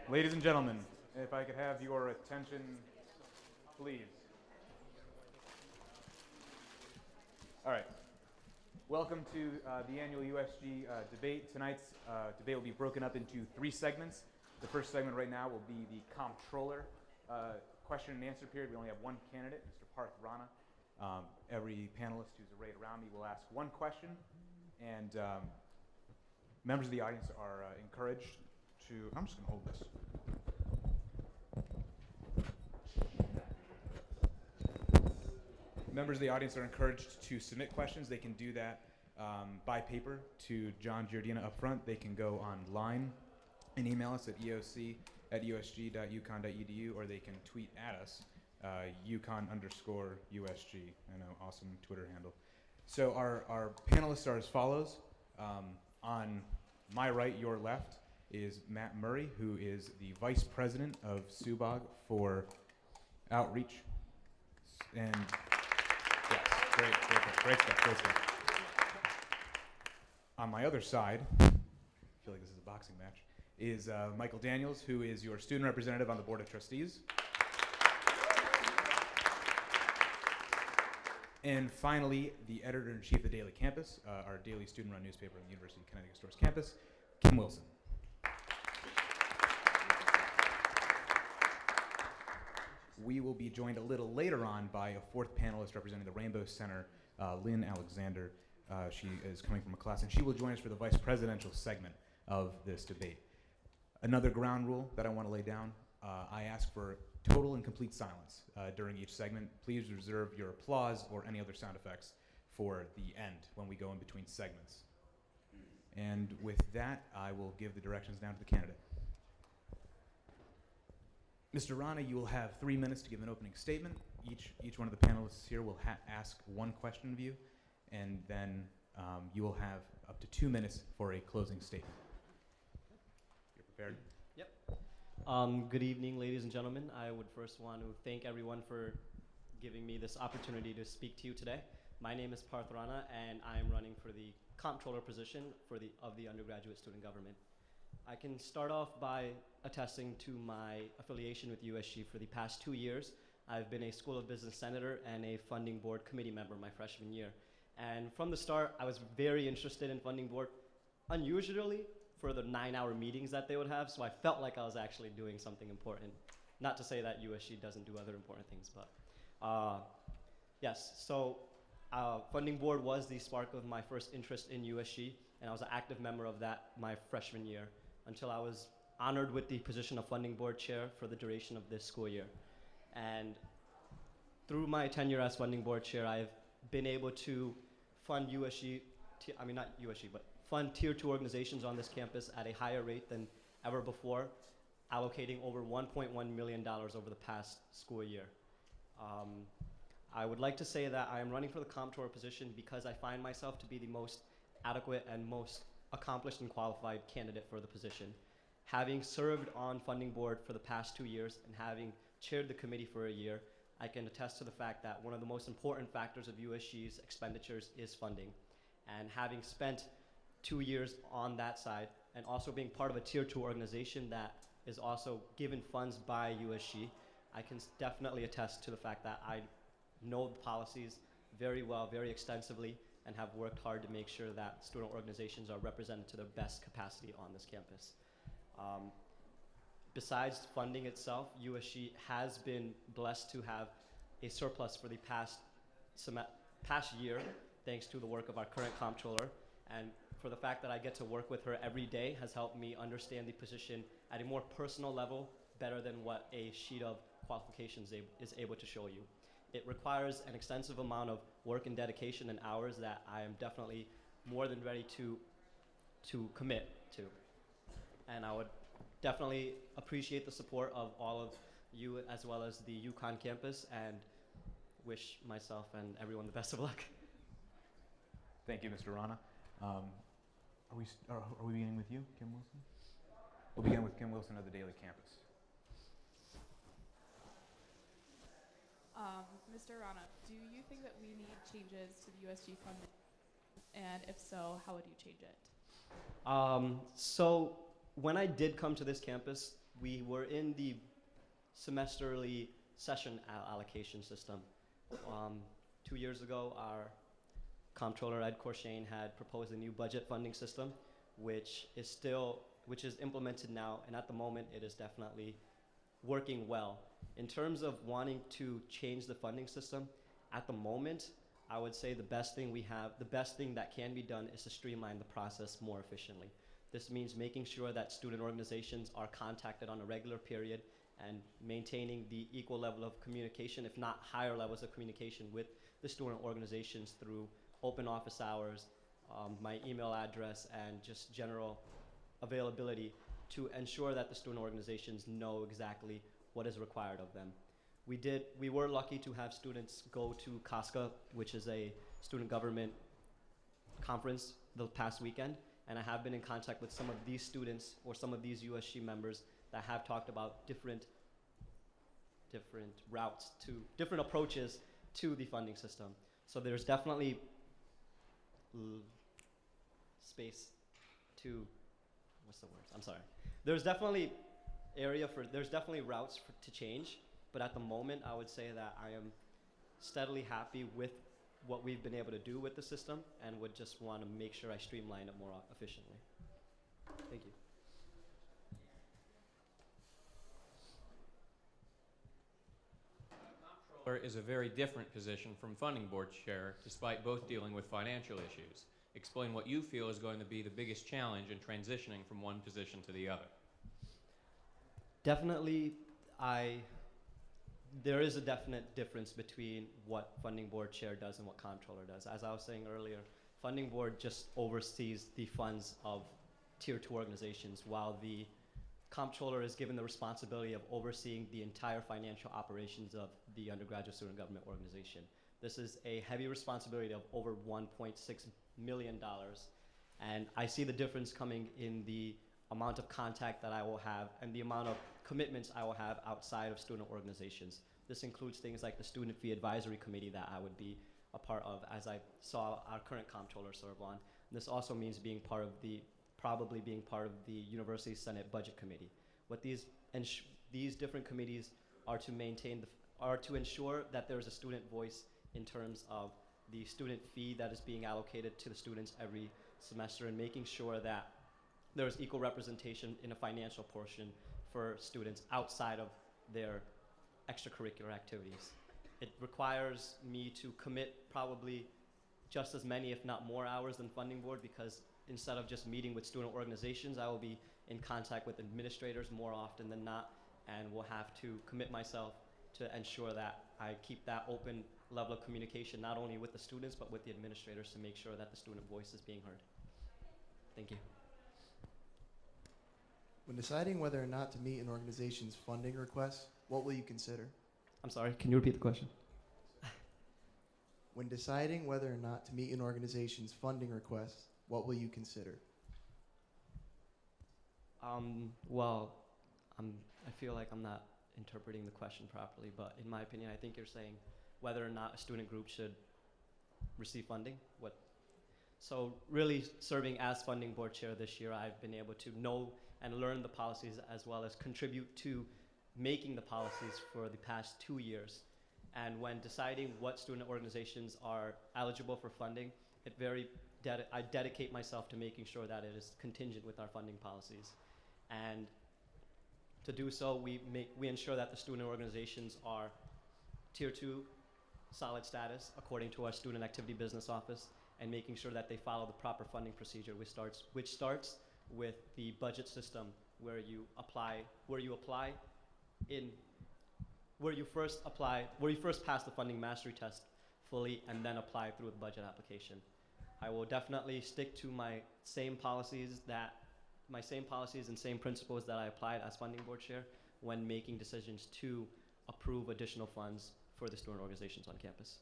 ladies and gentlemen, if I could have your attention, please. All right. Welcome to the annual USG debate. Tonight's debate will be broken up into 3 segments. The first segment right now will be the comptroller question and answer period. We only have one candidate, Mr. Parth Rana. Every panelist who's arrayed around me will ask one question, and members of the audience are encouraged to, I'm just going to hold this. Members of the audience are encouraged to submit questions. They can do that by paper to John Giordina up front. They can go online and email us at eoc@usg.uconn.edu, or they can tweet at us, UConn_USG. I know, awesome Twitter handle. So our panelists are as follows. On my right, your left, is Matt Murray, who is the Vice President of SUBOG for Outreach. And yes, great stuff. On my other side, I feel like this is a boxing match, is Michael Daniels, who is your student representative on the Board of Trustees. And finally, the editor-in-chief of the Daily Campus, our daily student-run newspaper on the University of Connecticut Store's campus, Kim Wilson. We will be joined a little later on by a 4th panelist representing the Rainbow Center, Lynn Alexander. She is coming from a class, and she will join us for the vice presidential segment of this debate. Another ground rule that I want to lay down, I ask for total and complete silence during each segment. Please reserve your applause or any other sound effects for the end when we go in between segments. And with that, I will give the directions down to the candidate. Mr. Rana, you will have 3 minutes to give an opening statement. Each one of the panelists here will ask one question of you, and then you will have up to 2 minutes for a closing statement. You're prepared? Yep. Good evening, ladies and gentlemen. I would first want to thank everyone for giving me this opportunity to speak to you today. My name is Parth Rana, and I am running for the comptroller position of the Undergraduate Student Government. I can start off by attesting to my affiliation with USG for the past 2 years. I've been a School of Business senator and a funding board committee member my freshman year. And from the start, I was very interested in funding board, unusually for the 9-hour meetings that they would have, so I felt like I was actually doing something important. Not to say that USG doesn't do other important things, but yes, so funding board was the spark of my first interest in USG, and I was an active member of that my freshman year until I was honored with the position of funding board chair for the duration of this school year. And through my tenure as funding board chair, I've been able to fund fund tier 2 organizations on this campus at a higher rate than ever before, allocating over $1.1 million over the past school year. I would like to say that I am running for the comptroller position because I find myself to be the most adequate and most accomplished and qualified candidate for the position. Having served on funding board for the past 2 years and having chaired the committee for a year, I can attest to the fact that one of the most important factors of USG's expenditures is funding. And having spent 2 years on that side and also being part of a tier 2 organization that is also given funds by USG, I can definitely attest to the fact that I know the policies very well, very extensively, and have worked hard to make sure that student organizations are represented to their best capacity on this campus. Besides funding itself, USG has been blessed to have a surplus for the past year, thanks to the work of our current comptroller, and for the fact that I get to work with her every day has helped me understand the position at a more personal level better than what a sheet of qualifications is able to show you. It requires an extensive amount of work and dedication and hours that I am definitely more than ready to commit to. And I would definitely appreciate the support of all of you as well as the UConn campus, and wish myself and everyone the best of luck. Thank you, Mr. Rana. Are we beginning with you, Kim Wilson? We'll begin with Kim Wilson of the Daily Campus. Mr. Rana, do you think that we need changes to the USG funding? And if so, how would you change it? So when I did come to this campus, we were in the semesterly session allocation system. 2 years ago, our comptroller Ed Corshane had proposed a new budget funding system, which is implemented now, and at the moment it is definitely working well. In terms of wanting to change the funding system, at the moment, I would say the best thing that can be done is to streamline the process more efficiently. This means making sure that student organizations are contacted on a regular period and maintaining the equal level of communication, if not higher levels of communication with the student organizations through open office hours, my email address, and just general availability to ensure that the student organizations know exactly what is required of them. We were lucky to have students go to CASCA, which is a student government conference the past weekend, and I have been in contact with some of these students or some of these USG members that have talked about different approaches to the funding system. So there's definitely space to, what's the word? I'm sorry. There's definitely routes to change, but at the moment I would say that I am steadily happy with what we've been able to do with the system and would just want to make sure I streamline it more efficiently. Thank you. Comptroller is a very different position from funding board chair, despite both dealing with financial issues. Explain what you feel is going to be the biggest challenge in transitioning from one position to the other. Definitely, there is a definite difference between what funding board chair does and what comptroller does. As I was saying earlier, funding board just oversees the funds of tier 2 organizations, while the comptroller is given the responsibility of overseeing the entire financial operations of the undergraduate student government organization. This is a heavy responsibility of over $1.6 million, and I see the difference coming in the amount of contact that I will have and the amount of commitments I will have outside of student organizations. This includes things like the Student Fee Advisory Committee that I would be a part of, as I saw our current comptroller serve on. And this also means probably being part of the University Senate Budget Committee. What these different committees are to ensure that there is a student voice in terms of the student fee that is being allocated to the students every semester, and making sure that there is equal representation in a financial portion for students outside of their extracurricular activities. It requires me to commit probably just as many, if not more, hours than funding board, because instead of just meeting with student organizations, I will be in contact with administrators more often than not, and will have to commit myself to ensure that I keep that open level of communication, not only with the students, but with the administrators, to make sure that the student voice is being heard. Thank you. When deciding whether or not to meet an organization's funding requests, what will you consider? I'm sorry, can you repeat the question? When deciding whether or not to meet an organization's funding requests, what will you consider? I feel like I'm not interpreting the question properly, but in my opinion, I think you're saying whether or not a student group should receive funding. So really, serving as funding board chair this year, I've been able to know and learn the policies, as well as contribute to making the policies for the past 2 years. And when deciding what student organizations are eligible for funding, I dedicate myself to making sure that it is contingent with our funding policies. And to do so, we ensure that the student organizations are tier 2 solid status according to our student activity business office, and making sure that they follow the proper funding procedure, which starts with the budget system, where you first pass the funding mastery test fully and then apply through the budget application. I will definitely stick to my same policies and same principles that I applied as funding board chair when making decisions to approve additional funds for the student organizations on campus.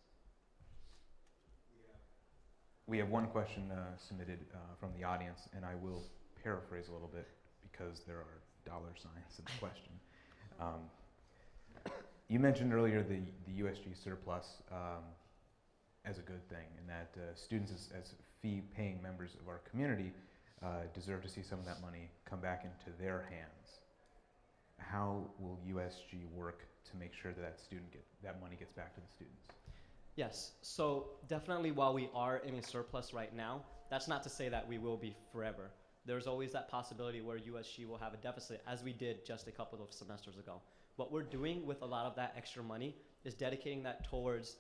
We have one question submitted from the audience, and I will paraphrase a little bit because there are dollar signs in the question. You mentioned earlier the USG surplus as a good thing, and that students as fee-paying members of our community deserve to see some of that money come back into their hands. How will USG work to make sure that that money gets back to the students? Yes, so definitely while we are in a surplus right now, that's not to say that we will be forever. There's always that possibility where USG will have a deficit, as we did just a couple of semesters ago. What we're doing with a lot of that extra money is dedicating that towards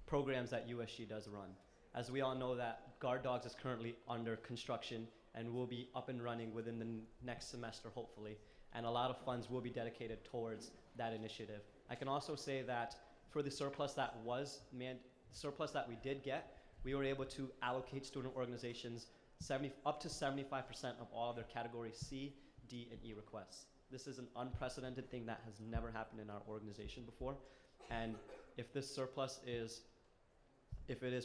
programs that USG does run. As we all know, that Guard Dogs is currently under construction and will be up and running within the next semester, hopefully. And a lot of funds will be dedicated towards that initiative. I can also say that for the surplus that we did get, we were able to allocate student organizations up to 75% of all of their category C, D, and E requests. This is an unprecedented thing that has never happened in our organization before. And if this surplus is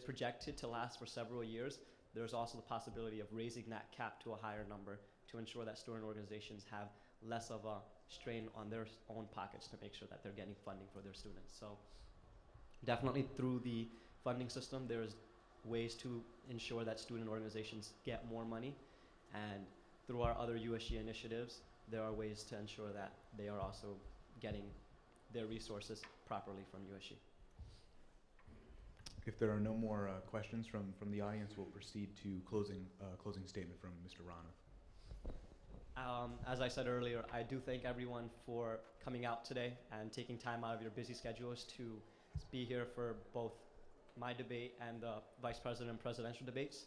projected to last for several years, there's also the possibility of raising that cap to a higher number to ensure that student organizations have less of a strain on their own pockets to make sure that they're getting funding for their students. So definitely through the funding system, there's ways to ensure that student organizations get more money, and through our other USG initiatives, there are ways to ensure that they are also getting their resources properly from USG. If there are no more questions from the audience, we'll proceed to closing statement from Mr. Rana. As I said earlier, I do thank everyone for coming out today and taking time out of your busy schedules to be here for both my debate and the Vice President and presidential debates.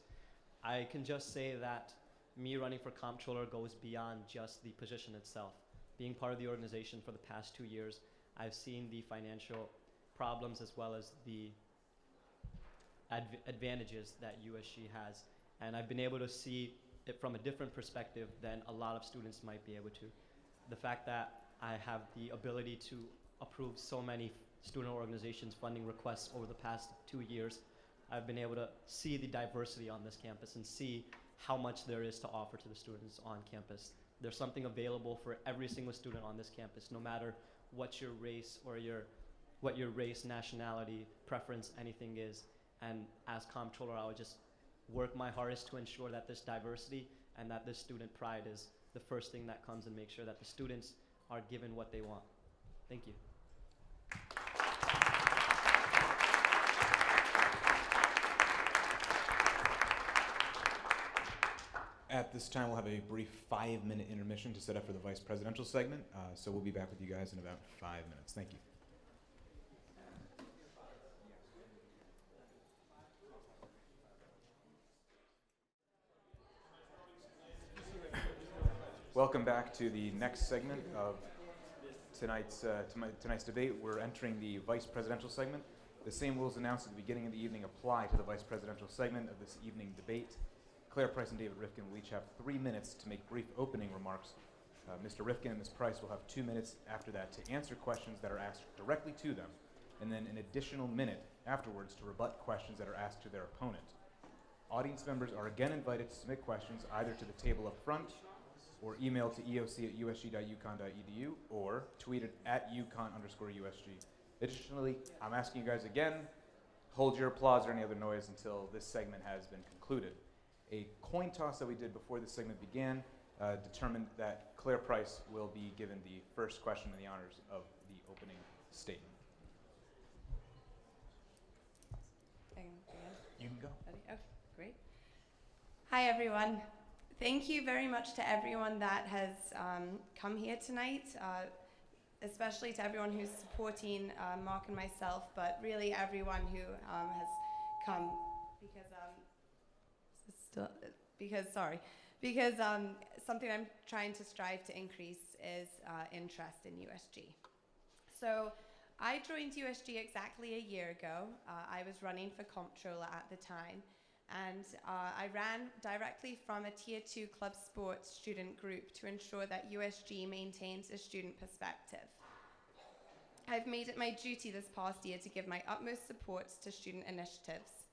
I can just say that me running for comptroller goes beyond just the position itself. Being part of the organization for the past 2 years, I've seen the financial problems as well as the advantages that USG has, and I've been able to see it from a different perspective than a lot of students might be able to. The fact that I have the ability to approve so many student organizations funding requests over the past 2 years, I've been able to see the diversity on this campus and see how much there is to offer to the students on campus. There's something available for every single student on this campus, no matter what your race or what your race, nationality, preference, anything is. And as comptroller, I would just work my hardest to ensure that this diversity and that this student pride is the first thing that comes, and make sure that the students are given what they want. Thank you. At this time, we'll have a brief 5-minute intermission to set up for the vice presidential segment. So we'll be back with you guys in about 5 minutes. Thank you. Welcome back to the next segment of tonight's debate. We're entering the vice presidential segment. The same rules announced at the beginning of the evening apply to the vice presidential segment of this evening debate. Claire Price and David Rifkin will each have 3 minutes to make brief opening remarks. Mr. Rifkin and Ms. Price will have 2 minutes after that to answer questions that are asked directly to them, and then an additional minute afterwards to rebut questions that are asked to their opponent. Audience members are again invited to submit questions either to the table up front, or email to eoc@usg.uconn.edu, or tweet it at @UConn_USG. Additionally, I'm asking you guys again, hold your applause or any other noise until this segment has been concluded. A coin toss that we did before this segment began determined that Claire Price will be given the first question in the honors of the opening statement. You can go. Ready? Oh, great. Hi, everyone. Thank you very much to everyone that has come here tonight, especially to everyone who's supporting Mark and myself, but really everyone who has come because something I'm trying to strive to increase is interest in USG. So I joined USG exactly a year ago. I was running for comptroller at the time, and I ran directly from a Tier 2 club sports student group to ensure that USG maintains a student perspective. I've made it my duty this past year to give my utmost support to student initiatives.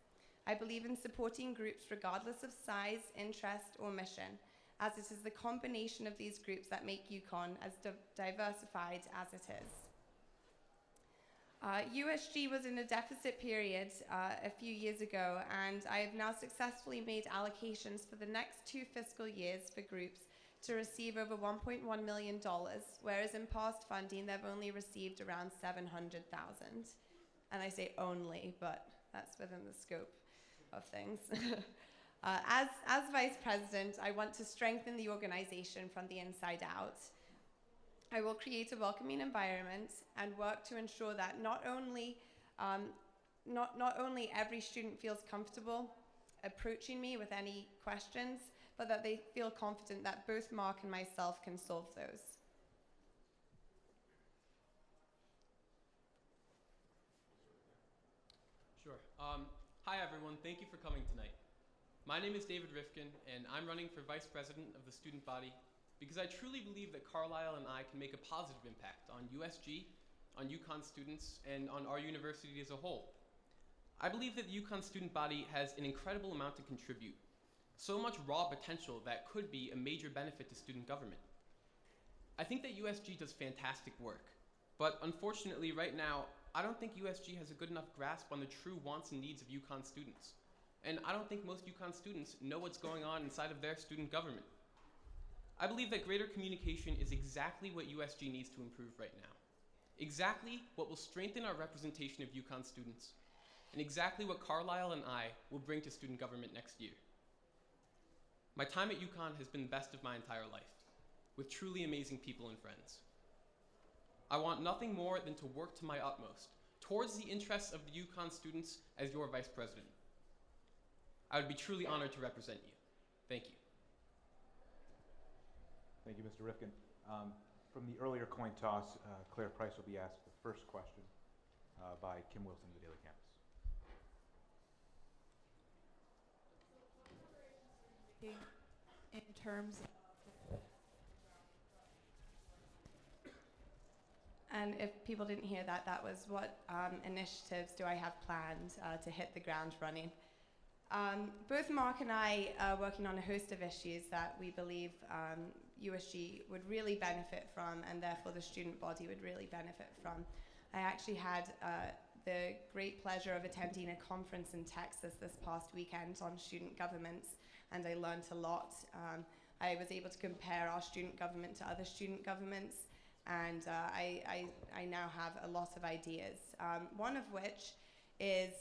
I believe in supporting groups regardless of size, interest, or mission, as it is the combination of these groups that make UConn as diversified as it is. USG was in a deficit period a few years ago, and I have now successfully made allocations for the next 2 fiscal years for groups to receive over $1.1 million, whereas in past funding they've only received around $700,000. And I say only, but that's within the scope of things. As Vice President, I want to strengthen the organization from the inside out. I will create a welcoming environment and work to ensure that not only every student feels comfortable approaching me with any questions, but that they feel confident that both Mark and myself can solve those. Sure. Hi everyone, thank you for coming tonight. My name is David Rifkin, and I'm running for Vice President of the student body because I truly believe that Carlisle and I can make a positive impact on USG, on UConn students, and on our university as a whole. I believe that the UConn student body has an incredible amount to contribute, so much raw potential that could be a major benefit to student government. I think that USG does fantastic work, but unfortunately right now, I don't think USG has a good enough grasp on the true wants and needs of UConn students. And I don't think most UConn students know what's going on inside of their student government. I believe that greater communication is exactly what USG needs to improve right now. Exactly what will strengthen our representation of UConn students, and exactly what Carlisle and I will bring to student government next year. My time at UConn has been the best of my entire life, with truly amazing people and friends. I want nothing more than to work to my utmost towards the interests of the UConn students as your Vice President. I would be truly honored to represent you. Thank you. Thank you, Mr. Rifkin. From the earlier coin toss, Claire Price will be asked the first question by Kim Wilson of the Daily Campus. In terms of And if people didn't hear that, that was what initiatives do I have planned to hit the ground running. Both Mark and I are working on a host of issues that we believe USG would really benefit from, and therefore the student body would really benefit from. I actually had the great pleasure of attending a conference in Texas this past weekend on student governments, and I learned a lot. I was able to compare our student government to other student governments, and I now have a lot of ideas, one of which is,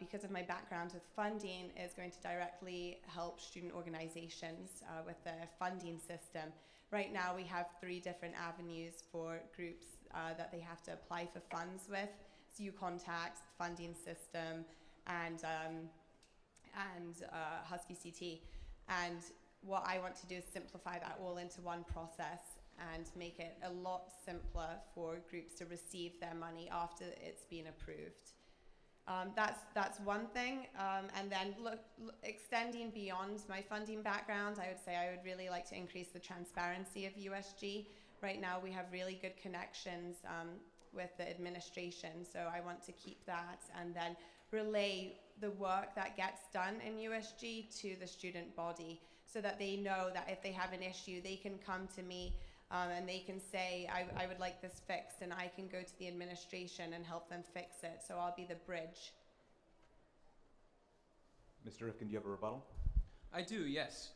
because of my background with funding, is going to directly help student organizations with their funding system. Right now we have 3 different avenues for groups that they have to apply for funds with. It's UContact, funding system, and Husky CT. And what I want to do is simplify that all into one process and make it a lot simpler for groups to receive their money after it's been approved. That's one thing, and then extending beyond my funding background, I would say I would really like to increase the transparency of USG. Right now we have really good connections with the administration, so I want to keep that and then relay the work that gets done in USG to the student body so that they know that if they have an issue, they can come to me and they can say, I would like this fixed, and I can go to the administration and help them fix it. So I'll be the bridge. Mr. Rifkin, do you have a rebuttal? I do, yes.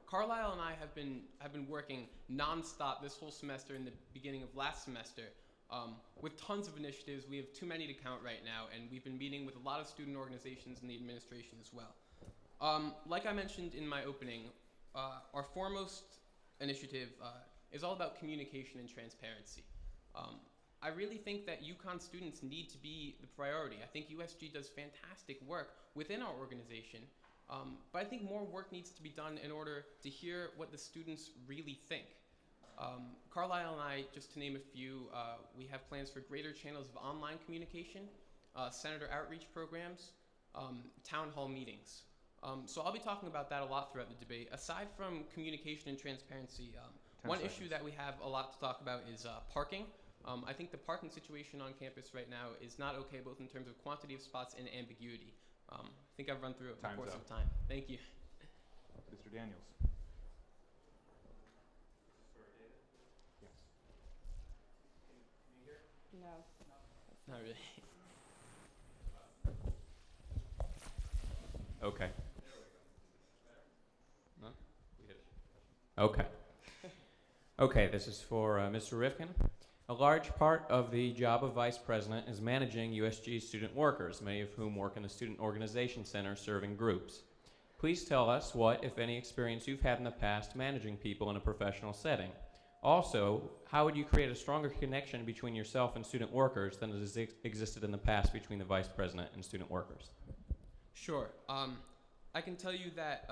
Carlisle and I have been working nonstop this whole semester and the beginning of last semester with tons of initiatives. We have too many to count right now, and we've been meeting with a lot of student organizations and the administration as well. Like I mentioned in my opening, our foremost initiative is all about communication and transparency. I really think that UConn students need to be the priority. I think USG does fantastic work within our organization, but I think more work needs to be done in order to hear what the students really think. Carlisle and I, just to name a few, we have plans for greater channels of online communication, senator outreach programs, town hall meetings. So I'll be talking about that a lot throughout the debate. Aside from communication and transparency, one issue that we have a lot to talk about is parking. I think the parking situation on campus right now is not okay, both in terms of quantity of spots and ambiguity. I think I've run through it in the course of time. Thank you. Mr. Daniels. No. Not really. Okay. No? We hit it. Okay. Okay, this is for Mr. Rifkin. A large part of the job of Vice President is managing USG student workers, many of whom work in the Student Organization Center serving groups. Please tell us what, if any, experience you've had in the past managing people in a professional setting. Also, how would you create a stronger connection between yourself and student workers than has existed in the past between the Vice President and student workers? Sure. I can tell you that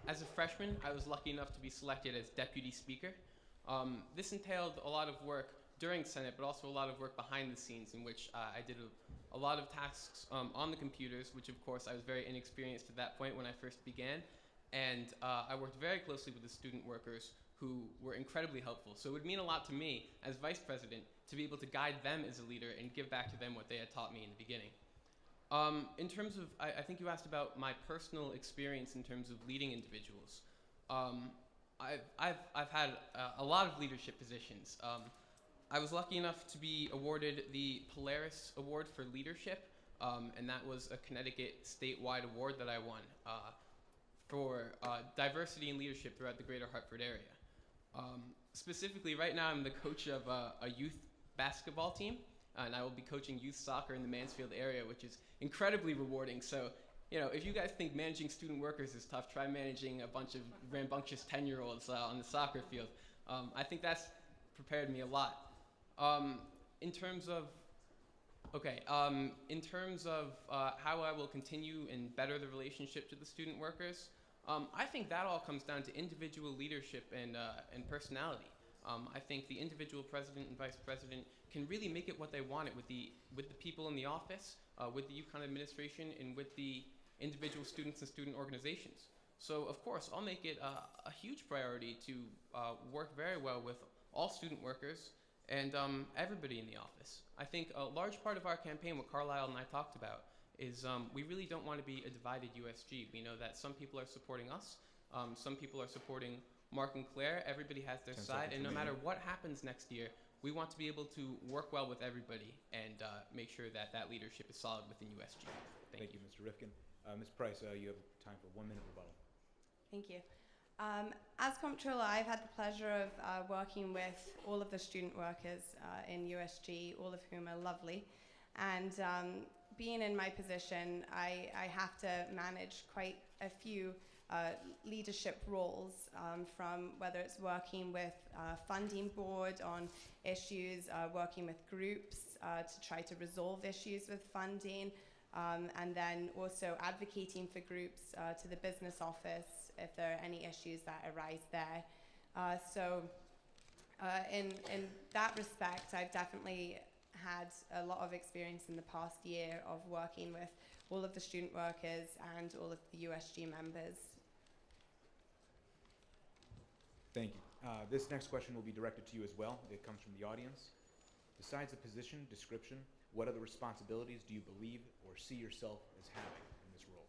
as a freshman, I was lucky enough to be selected as deputy speaker. This entailed a lot of work during Senate, but also a lot of work behind the scenes in which I did a lot of tasks on the computers, which of course I was very inexperienced at that point when I first began. And I worked very closely with the student workers who were incredibly helpful. So it would mean a lot to me as vice president to be able to guide them as a leader and give back to them what they had taught me in the beginning. In terms of, I think you asked about my personal experience in terms of leading individuals. I've had a lot of leadership positions. I was lucky enough to be awarded the Polaris Award for Leadership, and that was a Connecticut statewide award that I won for diversity and leadership throughout the greater Hartford area. Specifically, right now I'm the coach of a youth basketball team, and I will be coaching youth soccer in the Mansfield area, which is incredibly rewarding. So, you know, if you guys think managing student workers is tough, try managing a bunch of rambunctious 10-year-olds on the soccer field. I think that's prepared me a lot. In terms of how I will continue and better the relationship to the student workers, I think that all comes down to individual leadership and personality. I think the individual president and vice president can really make it what they want it with the people in the office, with the UConn administration, and with the individual students and student organizations. So of course, I'll make it a huge priority to work very well with all student workers and everybody in the office. I think a large part of our campaign, what Carlisle and I talked about, is we really don't want to be a divided USG. We know that some people are supporting us, some people are supporting Mark and Claire. Everybody has their side, and no matter what happens next year, we want to be able to work well with everybody and make sure that that leadership is solid within USG. Thank you. Mr. Rifkin. Ms. Price, you have time for 1 minute rebuttal. Thank you. As comptroller, I've had the pleasure of working with all of the student workers in USG, all of whom are lovely. And being in my position, I have to manage quite a few leadership roles, from whether it's working with funding board on issues, working with groups to try to resolve issues with funding, and then also advocating for groups to the business office if there are any issues that arise there. So in that respect, I've definitely had a lot of experience in the past year of working with all of the student workers and all of the USG members. Thank you. This next question will be directed to you as well. It comes from the audience. Besides the position description, what other responsibilities do you believe or see yourself as having in this role?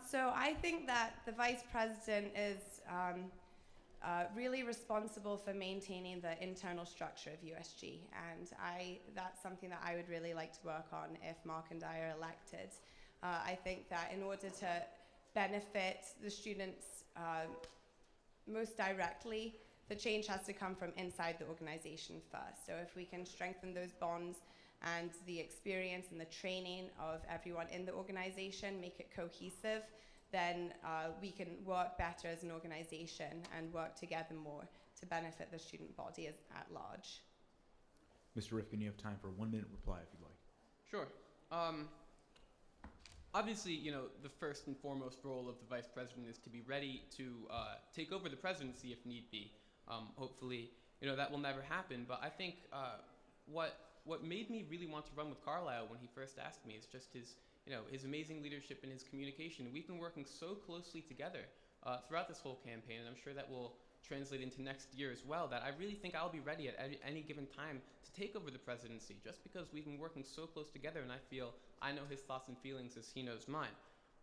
So I think that the vice president is really responsible for maintaining the internal structure of USG, and that's something that I would really like to work on if Mark and I are elected. I think that in order to benefit the students most directly, the change has to come from inside the organization first. So if we can strengthen those bonds and the experience and the training of everyone in the organization, make it cohesive, then we can work better as an organization and work together more to benefit the student body at large. Mr. Rifkin, you have time for a 1 minute reply if you'd like. Sure. Obviously, you know, the first and foremost role of the vice president is to be ready to take over the presidency if need be. Hopefully, you know, that will never happen. But I think what made me really want to run with Carlisle when he first asked me is just his amazing leadership and his communication. We've been working so closely together throughout this whole campaign, and I'm sure that will translate into next year as well, that I really think I'll be ready at any given time to take over the presidency, just because we've been working so close together, and I feel I know his thoughts and feelings as he knows mine.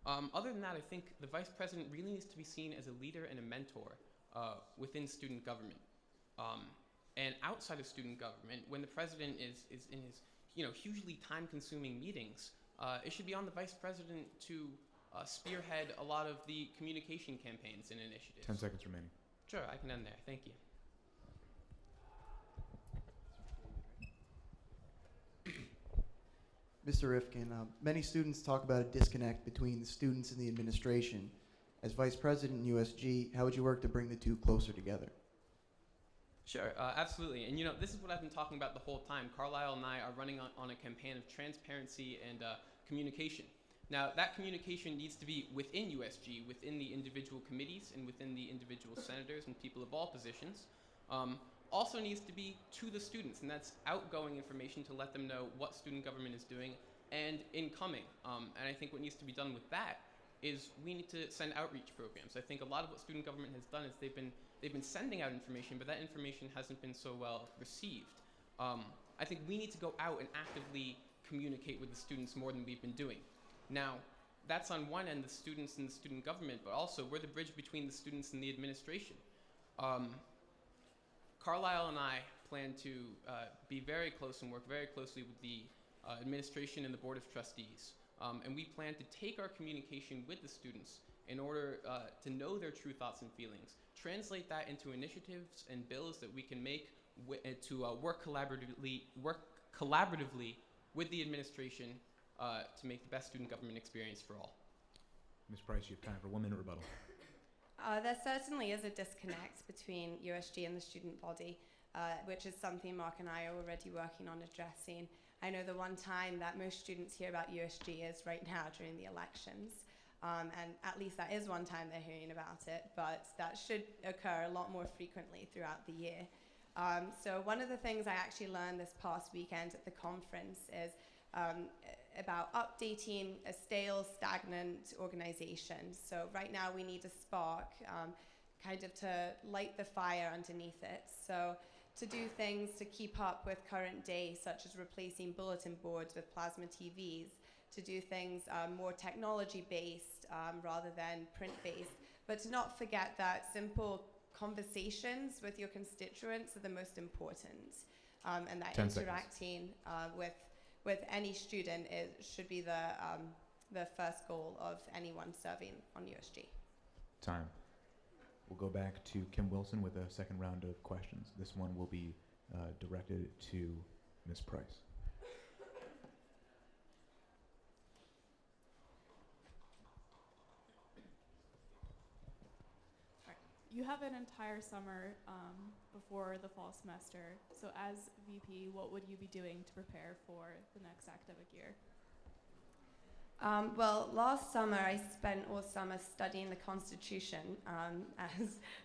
Other than that, I think the vice president really needs to be seen as a leader and a mentor within student government. And outside of student government, when the president is in his hugely time-consuming meetings, it should be on the vice president to spearhead a lot of the communication campaigns and initiatives. 10 seconds remaining. Sure, I can end there. Thank you. Mr. Rifkin, many students talk about a disconnect between the students and the administration. As Vice President in USG, how would you work to bring the two closer together? Sure, absolutely. And this is what I've been talking about the whole time. Carlisle and I are running on a campaign of transparency and communication. Now, that communication needs to be within USG, within the individual committees and within the individual senators and people of all positions. Also needs to be to the students, and that's outgoing information to let them know what student government is doing, and incoming. And I think what needs to be done with that is we need to send outreach programs. I think a lot of what student government has done is they've been sending out information, but that information hasn't been so well received. I think we need to go out and actively communicate with the students more than we've been doing. Now, that's on one end, the students and the student government, but also we're the bridge between the students and the administration. Carlisle and I plan to be very close and work very closely with the administration and the Board of Trustees. And we plan to take our communication with the students in order to know their true thoughts and feelings, translate that into initiatives and bills that we can make to work collaboratively with the administration to make the best student government experience for all. Ms. Price, you have time for 1 minute rebuttal. There certainly is a disconnect between USG and the student body, which is something Mark and I are already working on addressing. I know the one time that most students hear about USG is right now during the elections, and at least that is one time they're hearing about it, but that should occur a lot more frequently throughout the year. So one of the things I actually learned this past weekend at the conference is about updating a stale, stagnant organization. So right now we need a spark, kind of to light the fire underneath it. So to do things to keep up with current day, such as replacing bulletin boards with plasma TVs, to do things more technology-based rather than print-based, but to not forget that simple conversations with your constituents are the most important, and that 10 seconds. interacting with any student should be the first goal of anyone serving on USG. Time. We'll go back to Kim Wilson with a second round of questions. This one will be directed to Ms. Price. You have an entire summer before the fall semester. So as VP, what would you be doing to prepare for the next academic year? Well, last summer I spent all summer studying the Constitution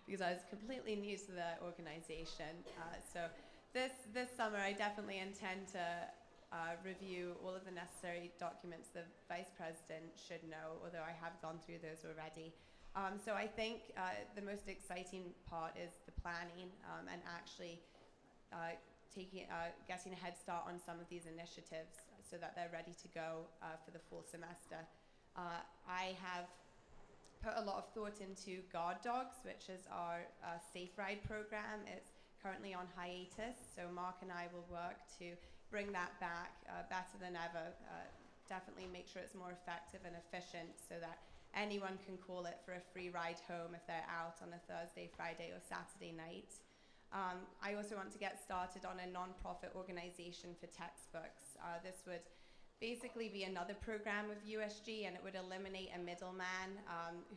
because I was completely new to the organization. So this summer I definitely intend to review all of the necessary documents the Vice President should know, although I have gone through those already. So I think the most exciting part is the planning and actually getting a head start on some of these initiatives so that they're ready to go for the fall semester. I have put a lot of thought into Guard Dogs, which is our Safe Ride program. It's currently on hiatus, so Mark and I will work to bring that back better than ever. Definitely make sure it's more effective and efficient so that anyone can call it for a free ride home if they're out on a Thursday, Friday, or Saturday night. I also want to get started on a non-profit organization for textbooks. This would basically be another program of USG, and it would eliminate a middleman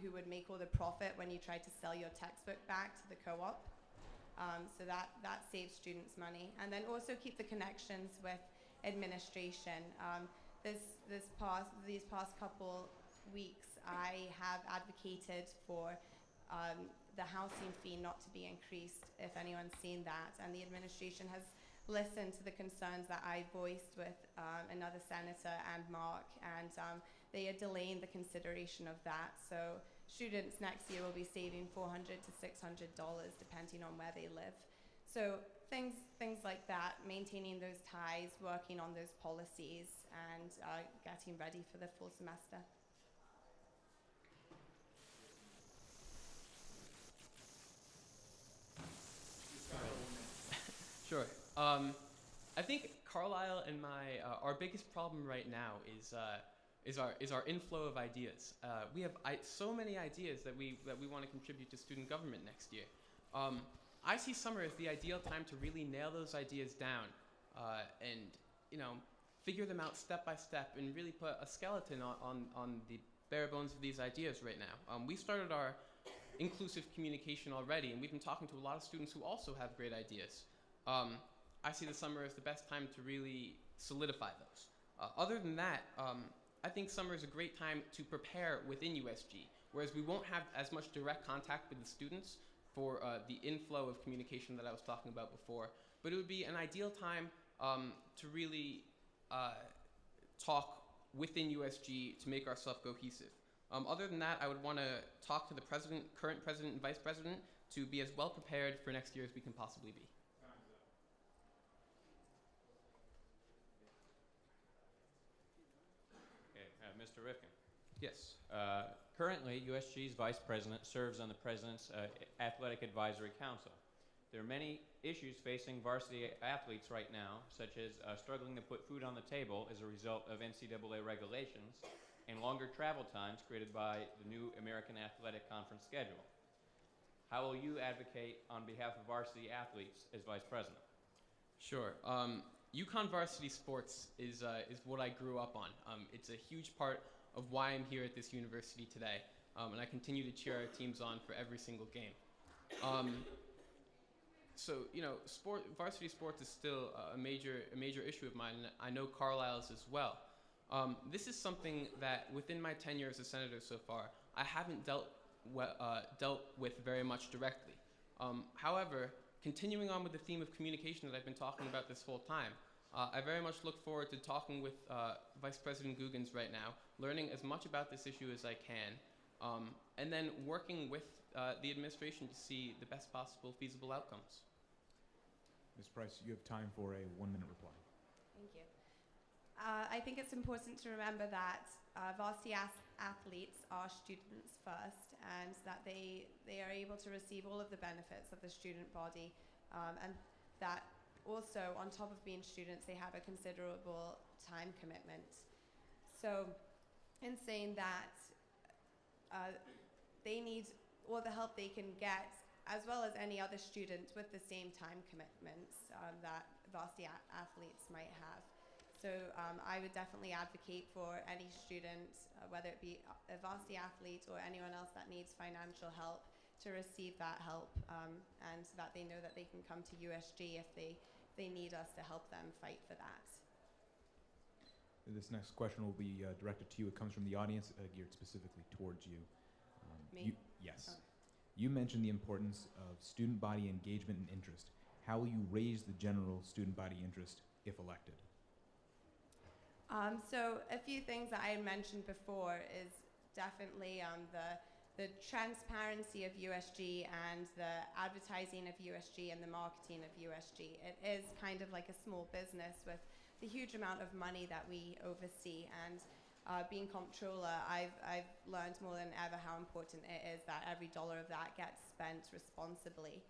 who would make all the profit when you try to sell your textbook back to the co-op. So that saves students money. And then also keep the connections with administration. These past couple weeks, I have advocated for the housing fee not to be increased, if anyone's seen that, and the administration has listened to the concerns that I voiced with another senator and Mark, and they are delaying the consideration of that. So students next year will be saving $400 to $600 depending on where they live. So things like that, maintaining those ties, working on those policies, and getting ready for the full semester. Sure. I think Carlisle and our biggest problem right now is our inflow of ideas. We have so many ideas that we want to contribute to student government next year. I see summer as the ideal time to really nail those ideas down and figure them out step by step and really put a skeleton on the bare bones of these ideas right now. We started our inclusive communication already, and we've been talking to a lot of students who also have great ideas. I see the summer as the best time to really solidify those. Other than that, I think summer is a great time to prepare within USG, whereas we won't have as much direct contact with the students for the inflow of communication that I was talking about before, but it would be an ideal time to really talk within USG to make ourselves cohesive. Other than that, I would want to talk to the president, current president and vice president to be as well prepared for next year as we can possibly be. Okay, Mr. Rifkin. Yes. Currently, USG's vice president serves on the president's athletic advisory council. There are many issues facing varsity athletes right now, such as struggling to put food on the table as a result of NCAA regulations and longer travel times created by the new American Athletic Conference schedule. How will you advocate on behalf of varsity athletes as vice president? Sure. UConn varsity sports is what I grew up on. It's a huge part of why I'm here at this university today, and I continue to cheer our teams on for every single game. So varsity sports is still a major issue of mine, and I know Carlisle's as well. This is something that within my tenure as a senator so far, I haven't dealt with very much directly. However, continuing on with the theme of communication that I've been talking about this whole time, I very much look forward to talking with Vice President Guggens right now, learning as much about this issue as I can, and then working with the administration to see the best possible feasible outcomes. Ms. Price, you have time for a 1-minute reply. Thank you. I think it's important to remember that varsity athletes are students first, and that they are able to receive all of the benefits of the student body, and that also, on top of being students, they have a considerable time commitment. So, in saying that, they need all the help they can get, as well as any other student with the same time commitments that varsity athletes might have. So I would definitely advocate for any student, whether it be a varsity athlete or anyone else that needs financial help, to receive that help, and that they know that they can come to USG if they need us to help them fight for that. This next question will be directed to you. It comes from the audience, geared specifically towards you. Me? Yes. Oh. You mentioned the importance of student body engagement and interest. How will you raise the general student body interest if elected? So a few things that I mentioned before is definitely the transparency of USG and the advertising of USG and the marketing of USG. It is kind of like a small business with the huge amount of money that we oversee, and being comptroller, I've learned more than ever how important it is that every dollar of that gets spent responsibly.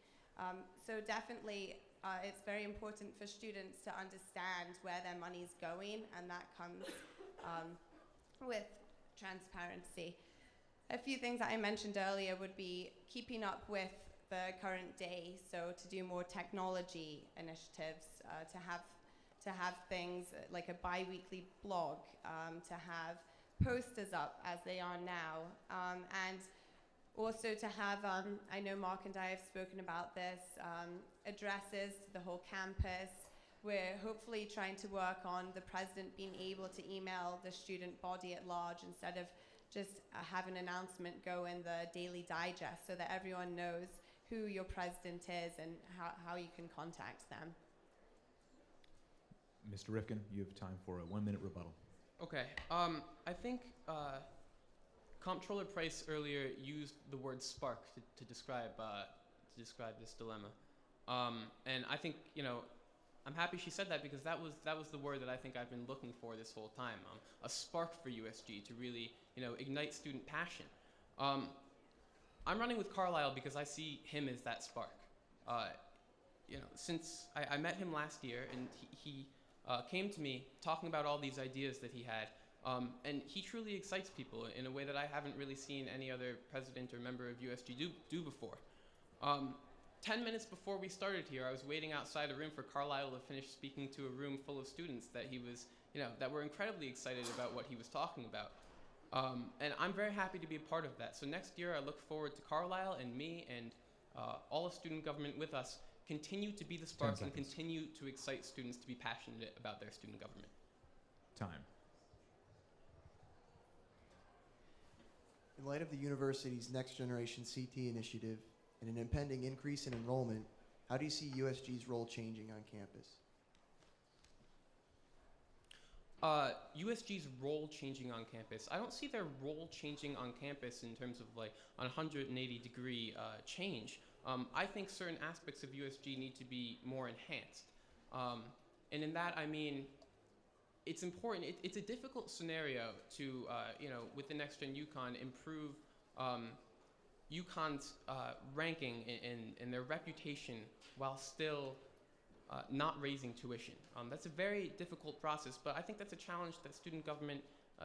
So definitely it's very important for students to understand where their money's going, and that comes with transparency. A few things that I mentioned earlier would be keeping up with the current day, so to do more technology initiatives, to have things like a bi-weekly blog, to have posters up as they are now, and also to have, I know Mark and I have spoken about this, addresses to the whole campus. We're hopefully trying to work on the president being able to email the student body at large instead of just have an announcement go in the Daily Digest, so that everyone knows who your president is and how you can contact them. Mr. Rifkin, you have time for a 1-minute rebuttal. Okay. I think Comptroller Price earlier used the word spark to describe this dilemma, and I think I'm happy she said that, because that was the word that I think I've been looking for this whole time. A spark for USG to really ignite student passion. I'm running with Carlisle because I see him as that spark. since I met him last year, and he came to me talking about all these ideas that he had, and he truly excites people in a way that I haven't really seen any other president or member of USG do before. 10 minutes before we started here, I was waiting outside a room for Carlisle to finish speaking to a room full of students that he was, that were incredibly excited about what he was talking about. And I'm very happy to be a part of that. So next year, I look forward to Carlisle and me and all of student government with us continue to be the spark and continue to excite students to be passionate about their student government. Time. In light of the university's Next Generation CT initiative and an impending increase in enrollment, how do you see USG's role changing on campus? USG's role changing on campus. I don't see their role changing on campus in terms of like a 180-degree change. I think certain aspects of USG need to be more enhanced. And in that, I mean, it's important. It's a difficult scenario to, with the Next Gen UConn, improve UConn's ranking and their reputation while still not raising tuition. That's a very difficult process, but I think that's a challenge that student government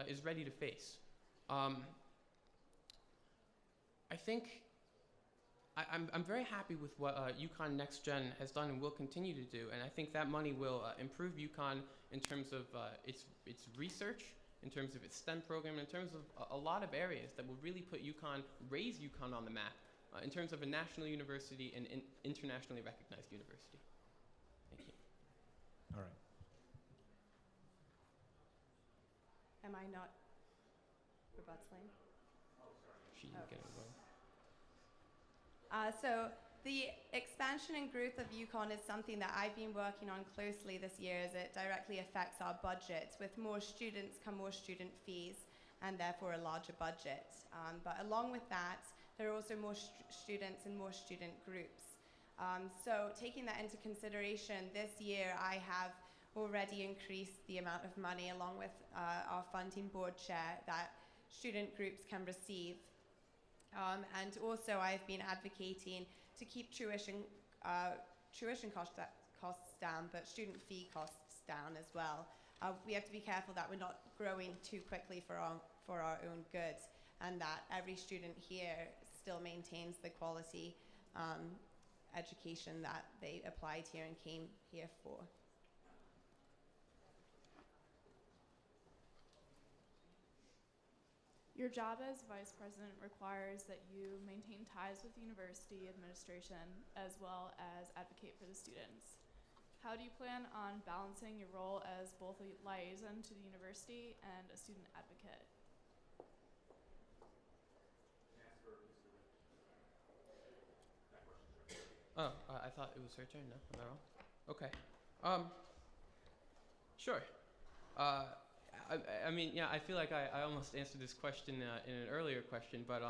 is ready to face. I think I'm very happy with what UConn Next Gen has done and will continue to do, and I think that money will improve UConn in terms of its research, in terms of its STEM program, in terms of a lot of areas that will really put UConn, raise UConn on the map in terms of a national university and internationally recognized university. Thank you. All right. Am I not rebutting? She didn't get it wrong. So the expansion and growth of UConn is something that I've been working on closely this year, as it directly affects our budget. With more students come more student fees and therefore a larger budget. But along with that, there are also more students and more student groups. So taking that into consideration, this year I have already increased the amount of money along with our funding board chair that student groups can receive. And also I've been advocating to keep tuition costs down, but student fee costs down as well. We have to be careful that we're not growing too quickly for our own good, and that every student here still maintains the quality education that they applied here and came here for. Your job as vice president requires that you maintain ties with the university administration as well as advocate for the students. How do you plan on balancing your role as both a liaison to the university and a student advocate? Oh, I thought it was her turn. No, am I wrong? Okay. Sure. I mean, yeah, I feel like I almost answered this question in an earlier question, but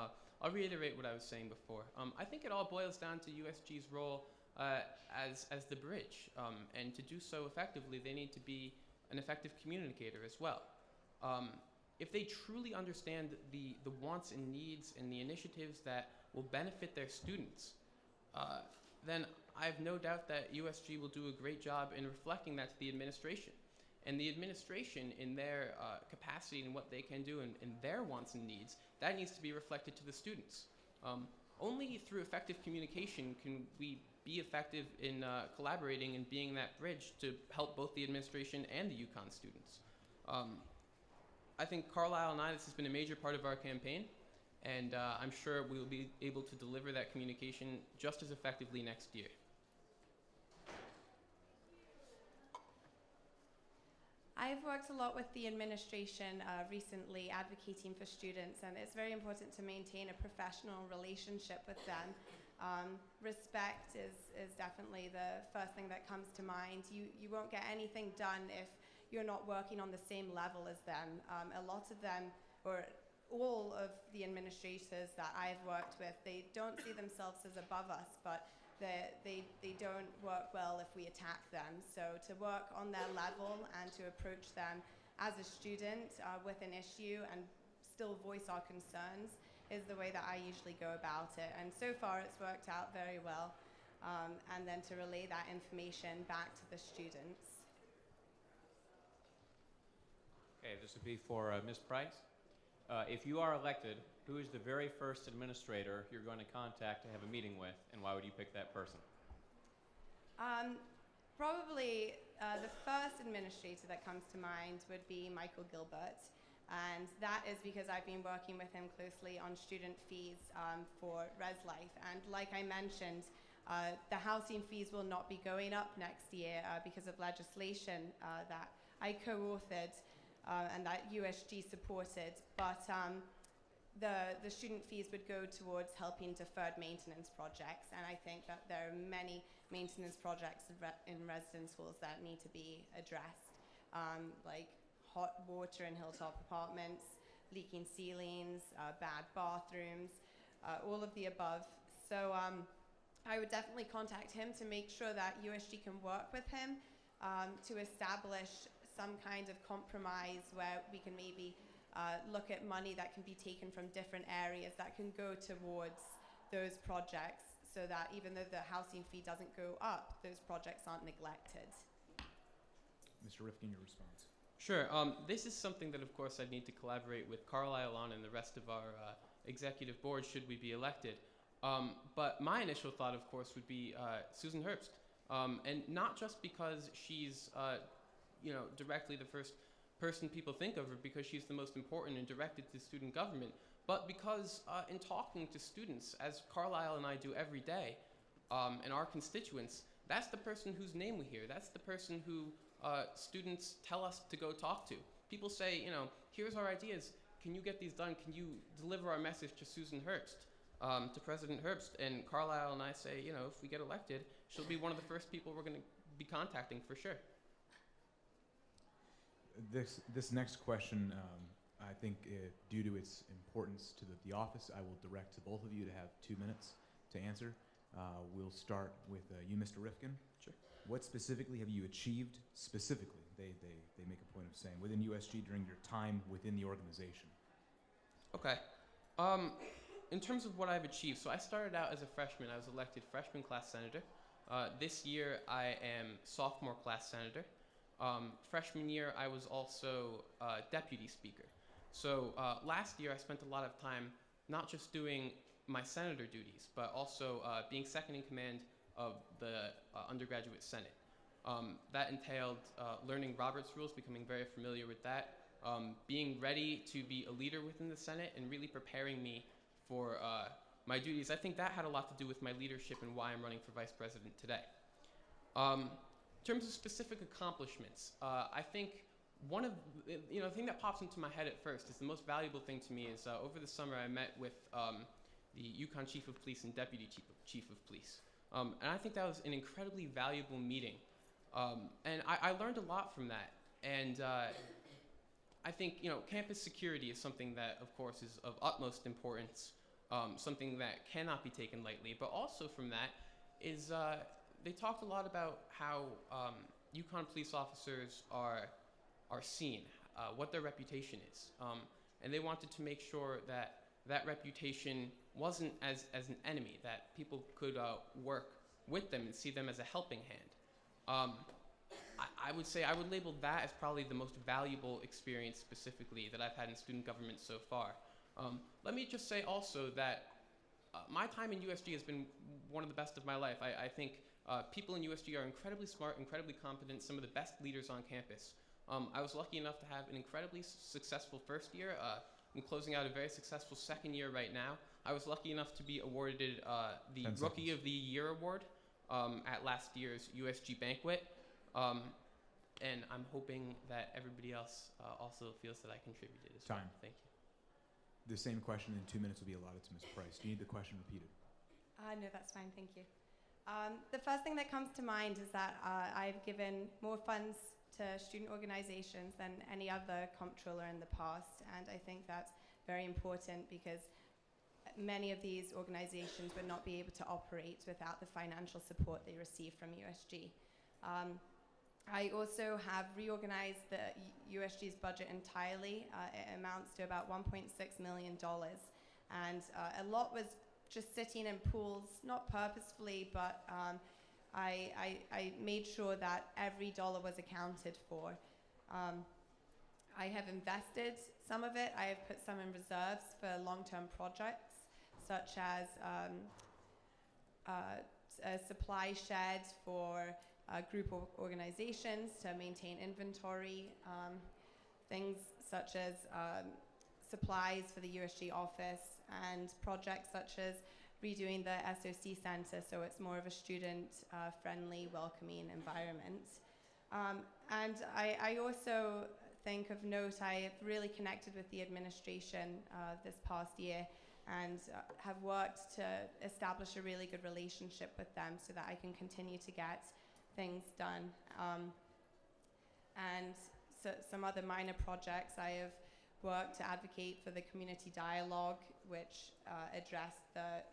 I'll reiterate what I was saying before. I think it all boils down to USG's role as the bridge, and to do so effectively, they need to be an effective communicator as well. If they truly understand the wants and needs and the initiatives that will benefit their students, then I have no doubt that USG will do a great job in reflecting that to the administration. And the administration, in their capacity and what they can do and their wants and needs, that needs to be reflected to the students. Only through effective communication can we be effective in collaborating and being that bridge to help both the administration and the UConn students. I think Carlisle and I, this has been a major part of our campaign, and I'm sure we will be able to deliver that communication just as effectively next year. I've worked a lot with the administration recently advocating for students, and it's very important to maintain a professional relationship with them. Respect is definitely the first thing that comes to mind. You won't get anything done if you're not working on the same level as them. A lot of them, or all of the administrators that I've worked with, they don't see themselves as above us, but they don't work well if we attack them. So to work on their level and to approach them as a student with an issue and still voice our concerns is the way that I usually go about it. And so far it's worked out very well. and then to relay that information back to the students. Okay, this would be for Ms. Price. If you are elected, who is the very first administrator you're going to contact to have a meeting with, and why would you pick that person? Probably the first administrator that comes to mind would be Michael Gilbert, and that is because I've been working with him closely on student fees for Res Life. And like I mentioned, the housing fees will not be going up next year because of legislation that I co-authored and that USG supported, but the student fees would go towards helping deferred maintenance projects, and I think that there are many maintenance projects in residence halls that need to be addressed, like hot water in Hilltop apartments, leaking ceilings, bad bathrooms, all of the above. So I would definitely contact him to make sure that USG can work with him to establish some kind of compromise where we can maybe look at money that can be taken from different areas that can go towards those projects, so that even though the housing fee doesn't go up, those projects aren't neglected. Mr. Rifkin, your response. Sure. This is something that, of course, I'd need to collaborate with Carlisle on and the rest of our executive board should we be elected. But my initial thought, of course, would be Susan Herbst, and not just because she's, directly the first person people think of, or because she's the most important and directed to student government, but because in talking to students, as Carlisle and I do every day, and our constituents, that's the person whose name we hear. That's the person who students tell us to go talk to. People say, here's our ideas. Can you get these done? Can you deliver our message to Susan Herbst, to President Herbst? And Carlisle and I say, if we get elected, she'll be one of the first people we're going to be contacting for sure. This next question, I think due to its importance to the office, I will direct to both of you to have 2 minutes to answer. We'll start with you, Mr. Rifkin. Sure. What specifically have you achieved, specifically, they make a point of saying, within USG during your time within the organization? Okay. In terms of what I've achieved, so I started out as a freshman. I was elected freshman class senator. This year, I am sophomore class senator. Freshman year, I was also deputy speaker. So last year, I spent a lot of time not just doing my senator duties, but also being second in command of the undergraduate senate. That entailed learning Robert's rules, becoming very familiar with that, being ready to be a leader within the Senate, and really preparing me for my duties. I think that had a lot to do with my leadership and why I'm running for vice president today. In terms of specific accomplishments, I think one of the thing that pops into my head at first is the most valuable thing to me is over the summer I met with the Yukon Chief of Police and Deputy Chief of Police. And I think that was an incredibly valuable meeting. And I learned a lot from that. And I think, campus security is something that, of course, is of utmost importance, something that cannot be taken lightly. But also from that is they talked a lot about how Yukon police officers are seen, what their reputation is. And they wanted to make sure that that reputation wasn't as an enemy, that people could work with them and see them as a helping hand. I would say I would label that as probably the most valuable experience specifically that I've had in student government so far. Let me just say also that my time in USG has been one of the best of my life. I think people in USG are incredibly smart, incredibly competent, some of the best leaders on campus. I was lucky enough to have an incredibly successful first year. I'm closing out a very successful second year right now. I was lucky enough to be awarded the Rookie of the Year award at last year's USG banquet. And I'm hoping that everybody else also feels that I contributed as well. Time. Thank you. The same question in 2 minutes will be allotted to Ms. Price. Do you need the question repeated? No, that's fine, thank you. The first thing that comes to mind is that I've given more funds to student organizations than any other comptroller in the past, and I think that's very important because many of these organizations would not be able to operate without the financial support they receive from USG. I also have reorganized the USG's budget entirely. It amounts to about $1.6 million, and a lot was just sitting in pools, not purposefully, but I made sure that every dollar was accounted for. I have invested some of it. I have put some in reserves for long-term projects, such as a supply shed for group organizations to maintain inventory, things such as supplies for the USG office, and projects such as redoing the SOC Center so it's more of a student-friendly, welcoming environment. And I also think of note, I have really connected with the administration this past year and have worked to establish a really good relationship with them so that I can continue to get things done. And so some other minor projects, I have worked to advocate for the community dialogue, which addressed the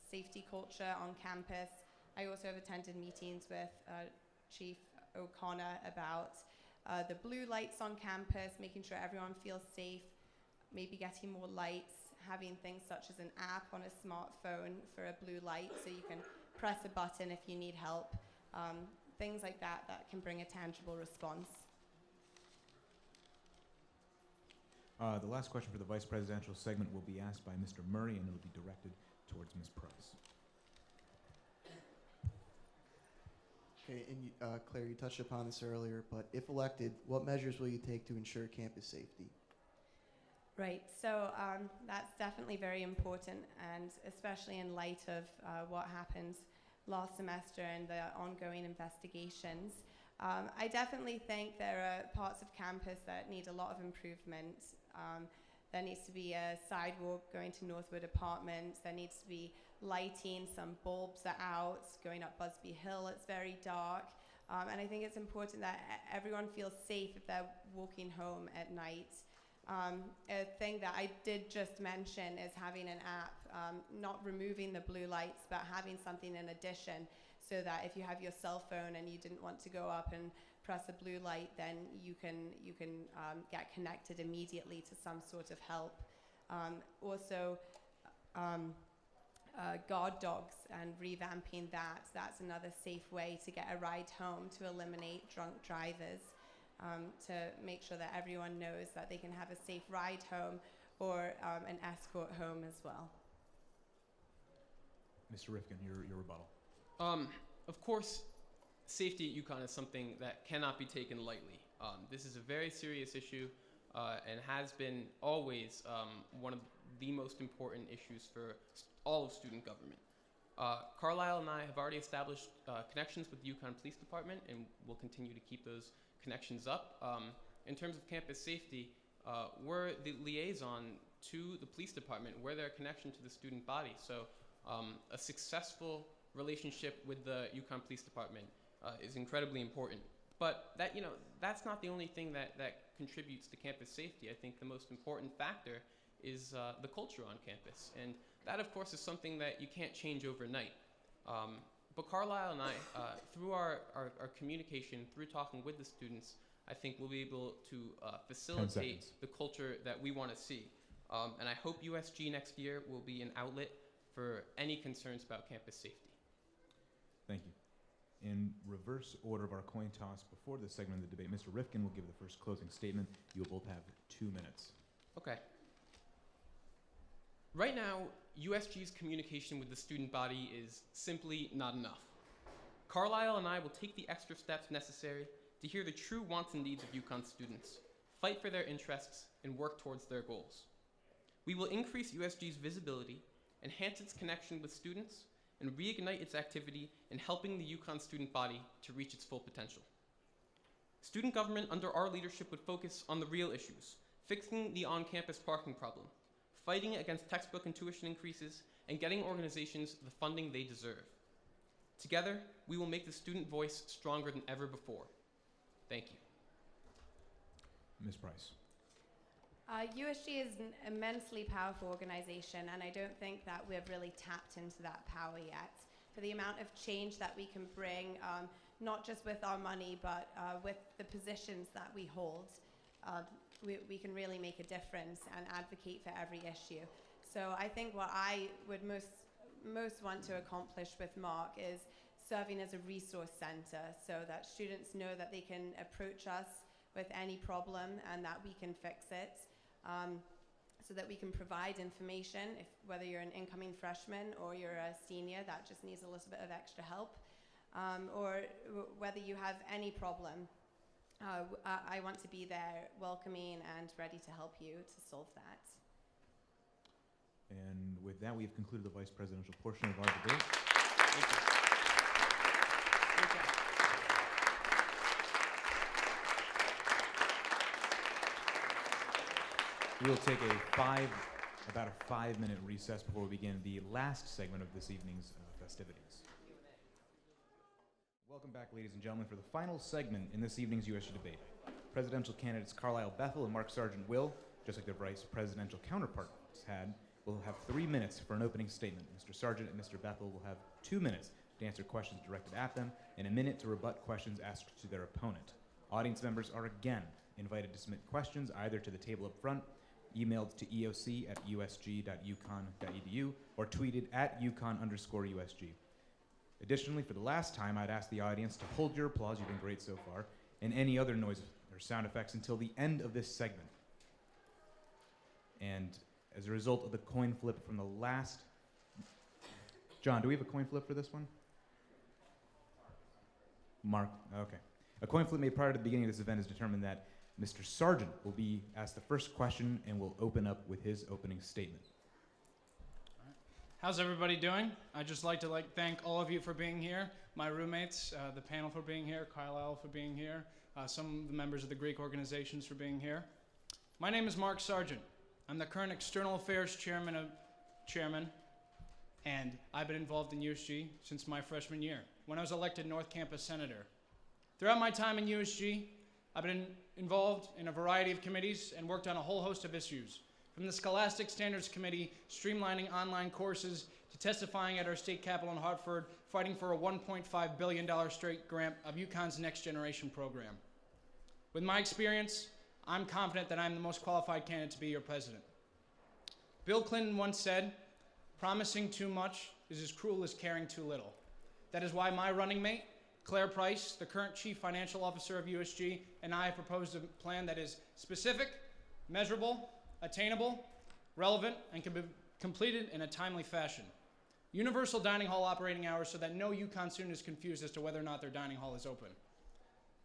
safety culture on campus. I also have attended meetings with Chief O'Connor about the blue lights on campus, making sure everyone feels safe, maybe getting more lights, having things such as an app on a smartphone for a blue light so you can press a button if you need help. Things like that that can bring a tangible response. The last question for the vice presidential segment will be asked by Mr. Murray, and it will be directed towards Ms. Price. Okay, and Claire, you touched upon this earlier, but if elected, what measures will you take to ensure campus safety? Right, so that's definitely very important, and especially in light of what happened last semester and the ongoing investigations. I definitely think there are parts of campus that need a lot of improvement. There needs to be a sidewalk going to Northwood Apartments. There needs to be lighting. Some bulbs are out. Going up Busby Hill, it's very dark. And I think it's important that everyone feels safe if they're walking home at night. A thing that I did just mention is having an app, not removing the blue lights, but having something in addition, so that if you have your cell phone and you didn't want to go up and press a blue light, then you can get connected immediately to some sort of help. Also, guard dogs and revamping that's another safe way to get a ride home, to eliminate drunk drivers, to make sure that everyone knows that they can have a safe ride home or an escort home as well. Mr. Rifkin, your rebuttal. Of course, safety at UConn is something that cannot be taken lightly. This is a very serious issue and has been always one of the most important issues for all of student government. Carlisle and I have already established connections with the UConn Police Department, and we'll continue to keep those connections up. In terms of campus safety, we're the liaison to the police department. We're their connection to the student body. So a successful relationship with the UConn Police Department is incredibly important. But that's not the only thing that contributes to campus safety. I think the most important factor is the culture on campus. And that, of course, is something that you can't change overnight. But Carlisle and I, through our communication, through talking with the students, I think we'll be able to facilitate the culture that we want to see. And I hope USG next year will be an outlet for any concerns about campus safety. Thank you. In reverse order of our coin toss before this segment of the debate, Mr. Rifkin will give the first closing statement. You will both have 2 minutes. Okay. Right now, USG's communication with the student body is simply not enough. Carlisle and I will take the extra steps necessary to hear the true wants and needs of UConn students, fight for their interests, and work towards their goals. We will increase USG's visibility, enhance its connection with students, and reignite its activity in helping the UConn student body to reach its full potential. Student government under our leadership would focus on the real issues, fixing the on-campus parking problem, fighting against textbook and tuition increases, and getting organizations the funding they deserve. Together, we will make the student voice stronger than ever before. Thank you. Ms. Price. USG is an immensely powerful organization, and I don't think that we've really tapped into that power yet. For the amount of change that we can bring, not just with our money, but with the positions that we hold, we can really make a difference and advocate for every issue. So I think what I would most most want to accomplish with Mark is serving as a resource center so that students know that they can approach us with any problem and that we can fix it, so that we can provide information, whether you're an incoming freshman or you're a senior that just needs a little bit of extra help, or whether you have any problem. I want to be there welcoming and ready to help you to solve that. And with that, we've concluded the vice presidential portion of our debate. Thank you. We'll take about a 5-minute recess before we begin the last segment of this evening's festivities. Welcome back, ladies and gentlemen, for the final segment in this evening's USG debate. Presidential candidates Carlisle Bethel and Mark Sargent will, just like their vice presidential counterparts will have 3 minutes for an opening statement. Mr. Sargent and Mr. Bethel will have 2 minutes to answer questions directed at them and a minute to rebut questions asked to their opponent. Audience members are again invited to submit questions either to the table up front, emailed to eoc@usg.uconn.edu, or tweeted at @UConn_USG. Additionally, for the last time, I'd ask the audience to hold your applause, you've been great so far, and any other noise or sound effects until the end of this segment. And as a result of the coin flip from the last... John, do we have a coin flip for this one? Mark, okay. A coin flip made prior to the beginning of this event has determined that Mr. Sargent will be asked the first question and will open up with his opening statement. How's everybody doing? I'd just like to thank all of you for being here, my roommates, the panel for being here, Carlisle for being here, some of the members of the Greek organizations for being here. My name is Mark Sargent. I'm the current External Affairs Chairman, and I've been involved in USG since my freshman year, when I was elected North Campus Senator. Throughout my time in USG, I've been involved in a variety of committees and worked on a whole host of issues, from the Scholastic Standards Committee streamlining online courses to testifying at our state capitol in Hartford, fighting for a $1.5 billion straight grant of UConn's Next Generation program. With my experience, I'm confident that I'm the most qualified candidate to be your president. Bill Clinton once said, "Promising too much is as cruel as caring too little." That is why my running mate, Claire Price, the current Chief Financial Officer of USG, and I have proposed a plan that is specific, measurable, attainable, relevant, and can be completed in a timely fashion. Universal dining hall operating hours so that no UConn student is confused as to whether or not their dining hall is open.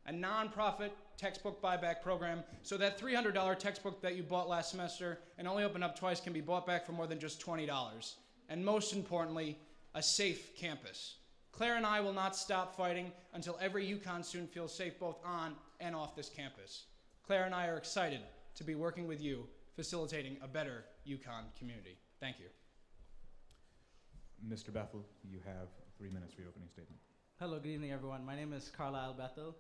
A nonprofit textbook buyback program so that $300 textbook that you bought last semester and only opened up twice can be bought back for more than just $20. And most importantly, a safe campus. Claire and I will not stop fighting until every UConn student feels safe both on and off this campus. Claire and I are excited to be working with you, facilitating a better UConn community. Thank you. Mr. Bethel, you have 3 minutes for your opening statement. Hello, good evening, everyone. My name is Carlisle Bethel,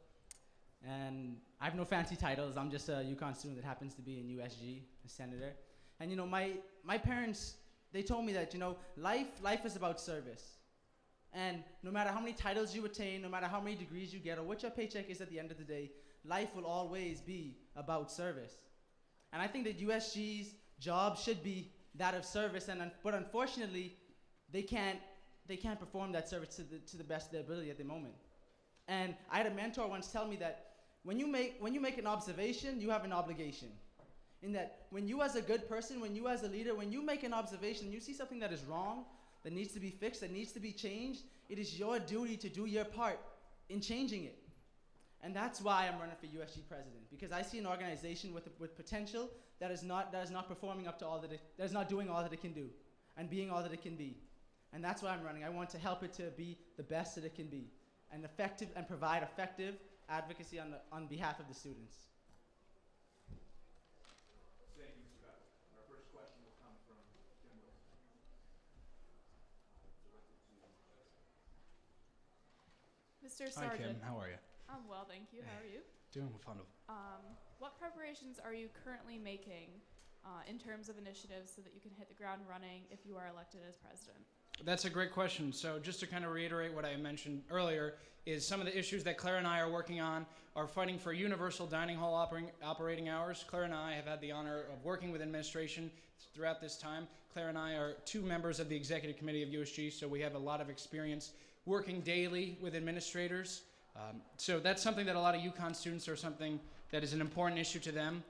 and I have no fancy titles. I'm just a UConn student that happens to be in USG, a senator. And my parents, they told me that life is about service. And no matter how many titles you attain, no matter how many degrees you get, or what your paycheck is at the end of the day, life will always be about service. And I think that USG's job should be that of service, but unfortunately, they can't perform that service to the best of their ability at the moment. And I had a mentor once tell me that when you make an observation, you have an obligation. In that when you as a good person, when you as a leader, when you make an observation, you see something that is wrong, that needs to be fixed, that needs to be changed, it is your duty to do your part in changing it. And that's why I'm running for USG president, because I see an organization with potential that is not performing up to all that is not doing all that it can do and being all that it can be. And that's why I'm running. I want to help it to be the best that it can be and provide effective advocacy on behalf of the students. Thank you, Mr. Bethel. Our first question will come from Jim Wilson. Mr. Hi, Kim. Sargent. How are you? I'm well, thank you. How are you? Doing fun. What preparations are you currently making in terms of initiatives so that you can hit the ground running if you are elected as president? That's a great question. So just to kind of reiterate what I mentioned earlier, is some of the issues that Claire and I are working on are fighting for universal dining hall operating hours. Claire and I have had the honor of working with administration throughout this time. Claire and I are 2 members of the executive committee of USG, so we have a lot of experience working daily with administrators. So that's something that a lot of UConn students are something that is an important issue to them.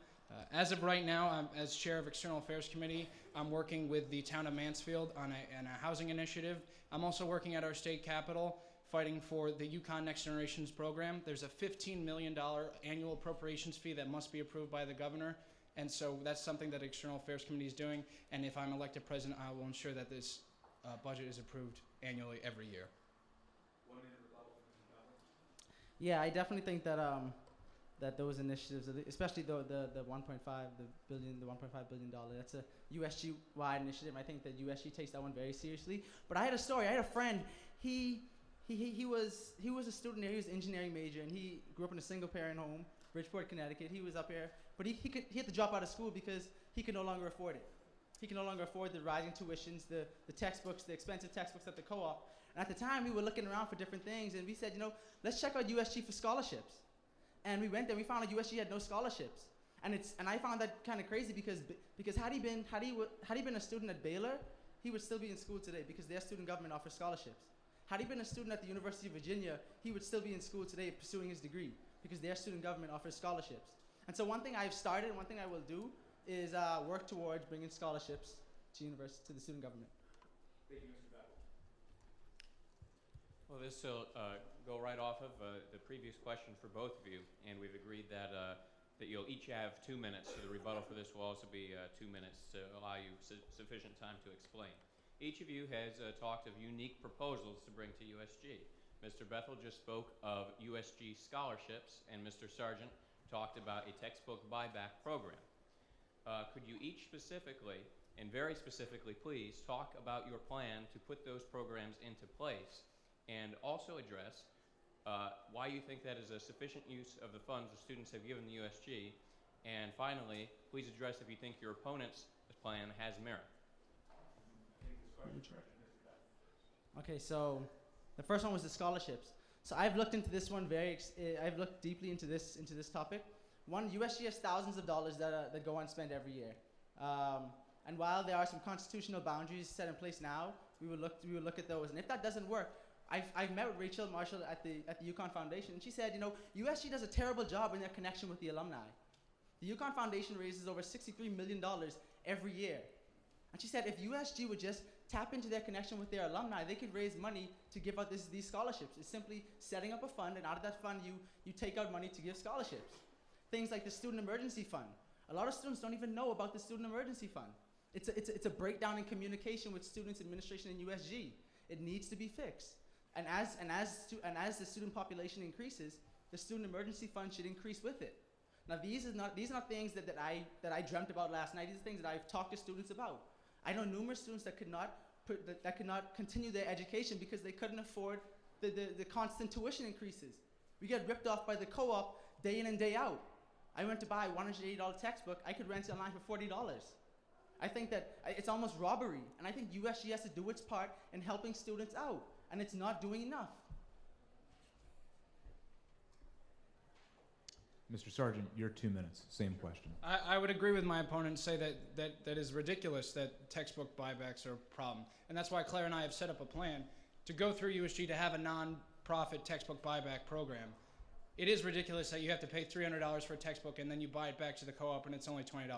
As of right now, as chair of External Affairs Committee, I'm working with the town of Mansfield on a housing initiative. I'm also working at our state capitol fighting for the UConn Next Generations program. There's a $15 million annual appropriations fee that must be approved by the governor. And so that's something that External Affairs Committee is doing. And if I'm elected president, I will ensure that this budget is approved annually every year. Yeah, I definitely think that that those initiatives, especially the 1.5 billion dollar, that's a USG wide initiative. I think that USG takes that one very seriously. But I had a story. I had a friend. He was a student there. He was an engineering major, and he grew up in a single parent home, Bridgeport, Connecticut. He was up here, but he had to drop out of school because he could no longer afford it. He could no longer afford the rising tuitions, the textbooks, the expensive textbooks at the co-op. And at the time, we were looking around for different things, and we said, let's check out USG for scholarships. And we went there. We found out USG had no scholarships, and I found that kind of crazy because had he been a student at Baylor, he would still be in school today because their student government offers scholarships. Had he been a student at the University of Virginia, he would still be in school today pursuing his degree because their student government offers scholarships. And so one thing I've started, and one thing I will do, is work towards bringing scholarships to the student government. Thank you, Mr. Battle. Well, this will go right off of the previous question for both of you, and we've agreed that that you'll each have 2 minutes. So the rebuttal for this will also be 2 minutes to allow you sufficient time to explain. Each of you has talked of unique proposals to bring to USG. Mr. Bethel just spoke of USG scholarships, and Mr. Sargent talked about a textbook buyback program. Could you each specifically, and very specifically please, talk about your plan to put those programs into place, and also address why you think that is a sufficient use of the funds the students have given the USG, and finally, please address if you think your opponent's plan has merit. Okay, so the first one was the scholarships. So I've looked into this one I've looked deeply into this topic. One, USG has thousands of dollars that go unspent every year. And while there are some constitutional boundaries set in place now, we will look at those. And if that doesn't work, I've met with Rachel Marshall at the UConn Foundation, and she said, USG does a terrible job in their connection with the alumni. The UConn Foundation raises over $63 million every year. And she said if USG would just tap into their connection with their alumni, they could raise money to give out these scholarships. It's simply setting up a fund, and out of that fund, you take out money to give scholarships. Things like the Student Emergency Fund. A lot of students don't even know about the Student Emergency Fund. It's a breakdown in communication with students, administration, and USG. It needs to be fixed. And as the student population increases, the Student Emergency Fund should increase with it. Now, these are not things that I dreamt about last night. These are things that I've talked to students about. I know numerous students that could not continue their education because they couldn't afford the constant tuition increases. We get ripped off by the co-op day in and day out. I went to buy a $180 textbook. I could rent it online for $40. I think that it's almost robbery, and I think USG has to do its part in helping students out, and it's not doing enough. Mr. Sargent, your 2 minutes. Same question. I would agree with my opponent and say that is ridiculous that textbook buybacks are a problem. And that's why Claire and I have set up a plan to go through USG to have a non-profit textbook buyback program. It is ridiculous that you have to pay $300 for a textbook and then you buy it back to the co-op and it's only $20.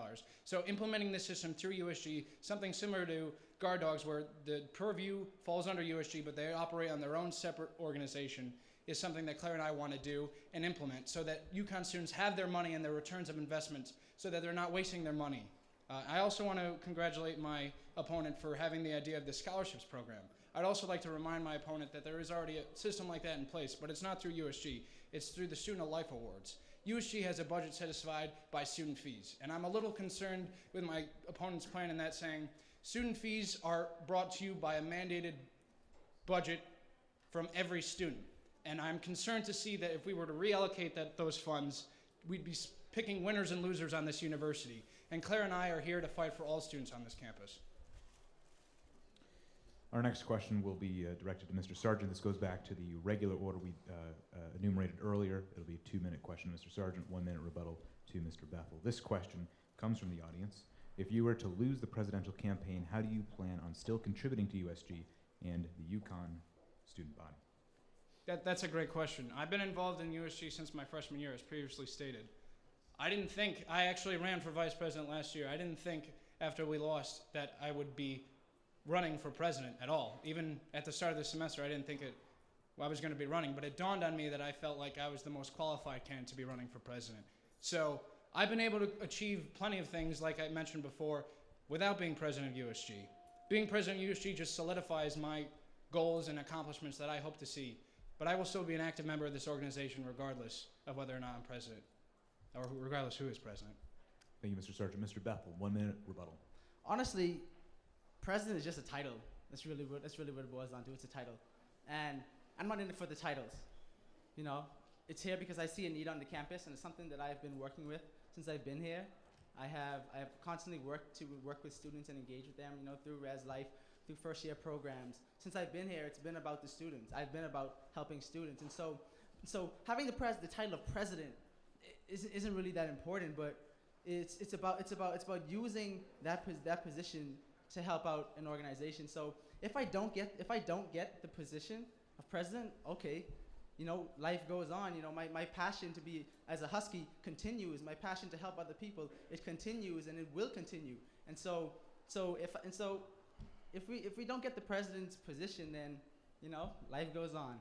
So implementing this system through USG, something similar to Guard Dogs where the purview falls under USG but they operate on their own separate organization, is something that Claire and I want to do and implement so that UConn students have their money and their returns of investment so that they're not wasting their money. I also want to congratulate my opponent for having the idea of the scholarships program. I'd also like to remind my opponent that there is already a system like that in place, but it's not through USG. It's through the Student of Life Awards. USG has a budget set aside by student fees, and I'm a little concerned with my opponent's plan in that saying student fees are brought to you by a mandated budget from every student. And I'm concerned to see that if we were to reallocate those funds, we'd be picking winners and losers on this university. And Claire and I are here to fight for all students on this campus. Our next question will be directed to Mr. Sargent. This goes back to the regular order we enumerated earlier. It'll be a 2-minute question to Mr. Sargent, 1-minute rebuttal to Mr. Bethel. This question comes from the audience. If you were to lose the presidential campaign, how do you plan on still contributing to USG and the UConn student body? That's a great question. I've been involved in USG since my freshman year, as previously stated. I actually ran for vice president last year. I didn't think after we lost that I would be running for president at all. Even at the start of the semester, I didn't think I was going to be running, but it dawned on me that I felt like I was the most qualified candidate to be running for president. So I've been able to achieve plenty of things, like I mentioned before, without being president of USG. Being president of USG just solidifies my goals and accomplishments that I hope to see. But I will still be an active member of this organization regardless of whether or not I'm president, or regardless who is president. Thank you, Mr. Sargent. Mr. Bethel, 1-minute rebuttal. Honestly, president is just a title. That's really what it boils down to. It's a title. And I'm not in it for the titles. You know, it's here because I see a need on the campus, and it's something that I've been working with since I've been here. I have constantly worked with students and engage with them, you know, through Res Life, through first-year programs. Since I've been here, it's been about the students. I've been about helping students. And so having the title of president isn't really that important, but it's about using that position to help out an organization. So if I don't get the position of president, okay, you know, life goes on. You know, my passion to be as a Husky continues. My passion to help other people, it continues, and it will continue. And so if we don't get the president's position, then, you know, life goes on.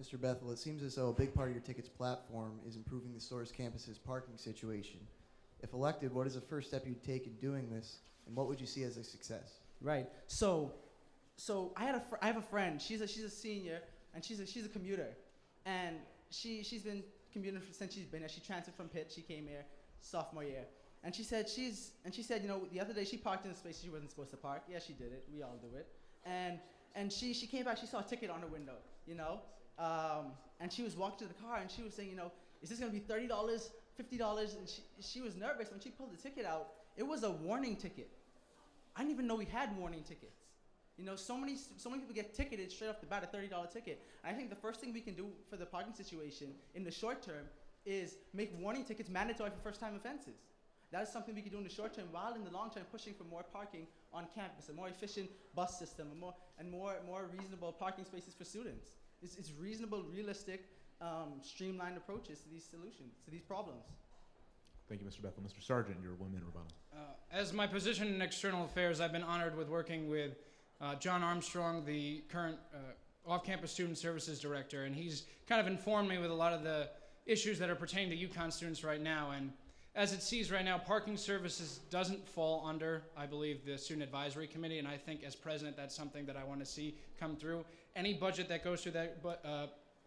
Mr. Bethel, it seems as though a big part of your ticket's platform is improving the Soares campus's parking situation. If elected, what is the first step you'd take in doing this, and what would you see as a success? Right. So I have a friend. She's a senior, and she's a commuter, and she's been commuting since she's been here. She transferred from Pitt. She came here sophomore year, and she said, you know, the other day she parked in a space she wasn't supposed to park. Yeah, she did it. We all do it. And she came back. She saw a ticket on her window, you know, and she was walking to the car, and she was saying, you know, is this going to be $30, $50? And she was nervous when she pulled the ticket out. It was a warning ticket. I didn't even know we had warning tickets. You know, so many people get ticketed straight off the bat, a $30 ticket. And I think the first thing we can do for the parking situation in the short term is make warning tickets mandatory for first-time offenses. That is something we can do in the short term, while in the long term pushing for more parking on campus, a more efficient bus system, and more reasonable parking spaces for students. It's reasonable, realistic, streamlined approaches to these solutions, to these problems. Thank you, Mr. Bethel. Mr. Sargent, your 1-minute rebuttal. As my position in external affairs, I've been honored with working with John Armstrong, the current off-campus student services director, and he's kind of informed me with a lot of the issues that are pertaining to UConn students right now. And as it sees right now, parking services doesn't fall under, I believe, the Student Advisory Committee, and I think as president, that's something that I want to see come through. Any budget that goes through that,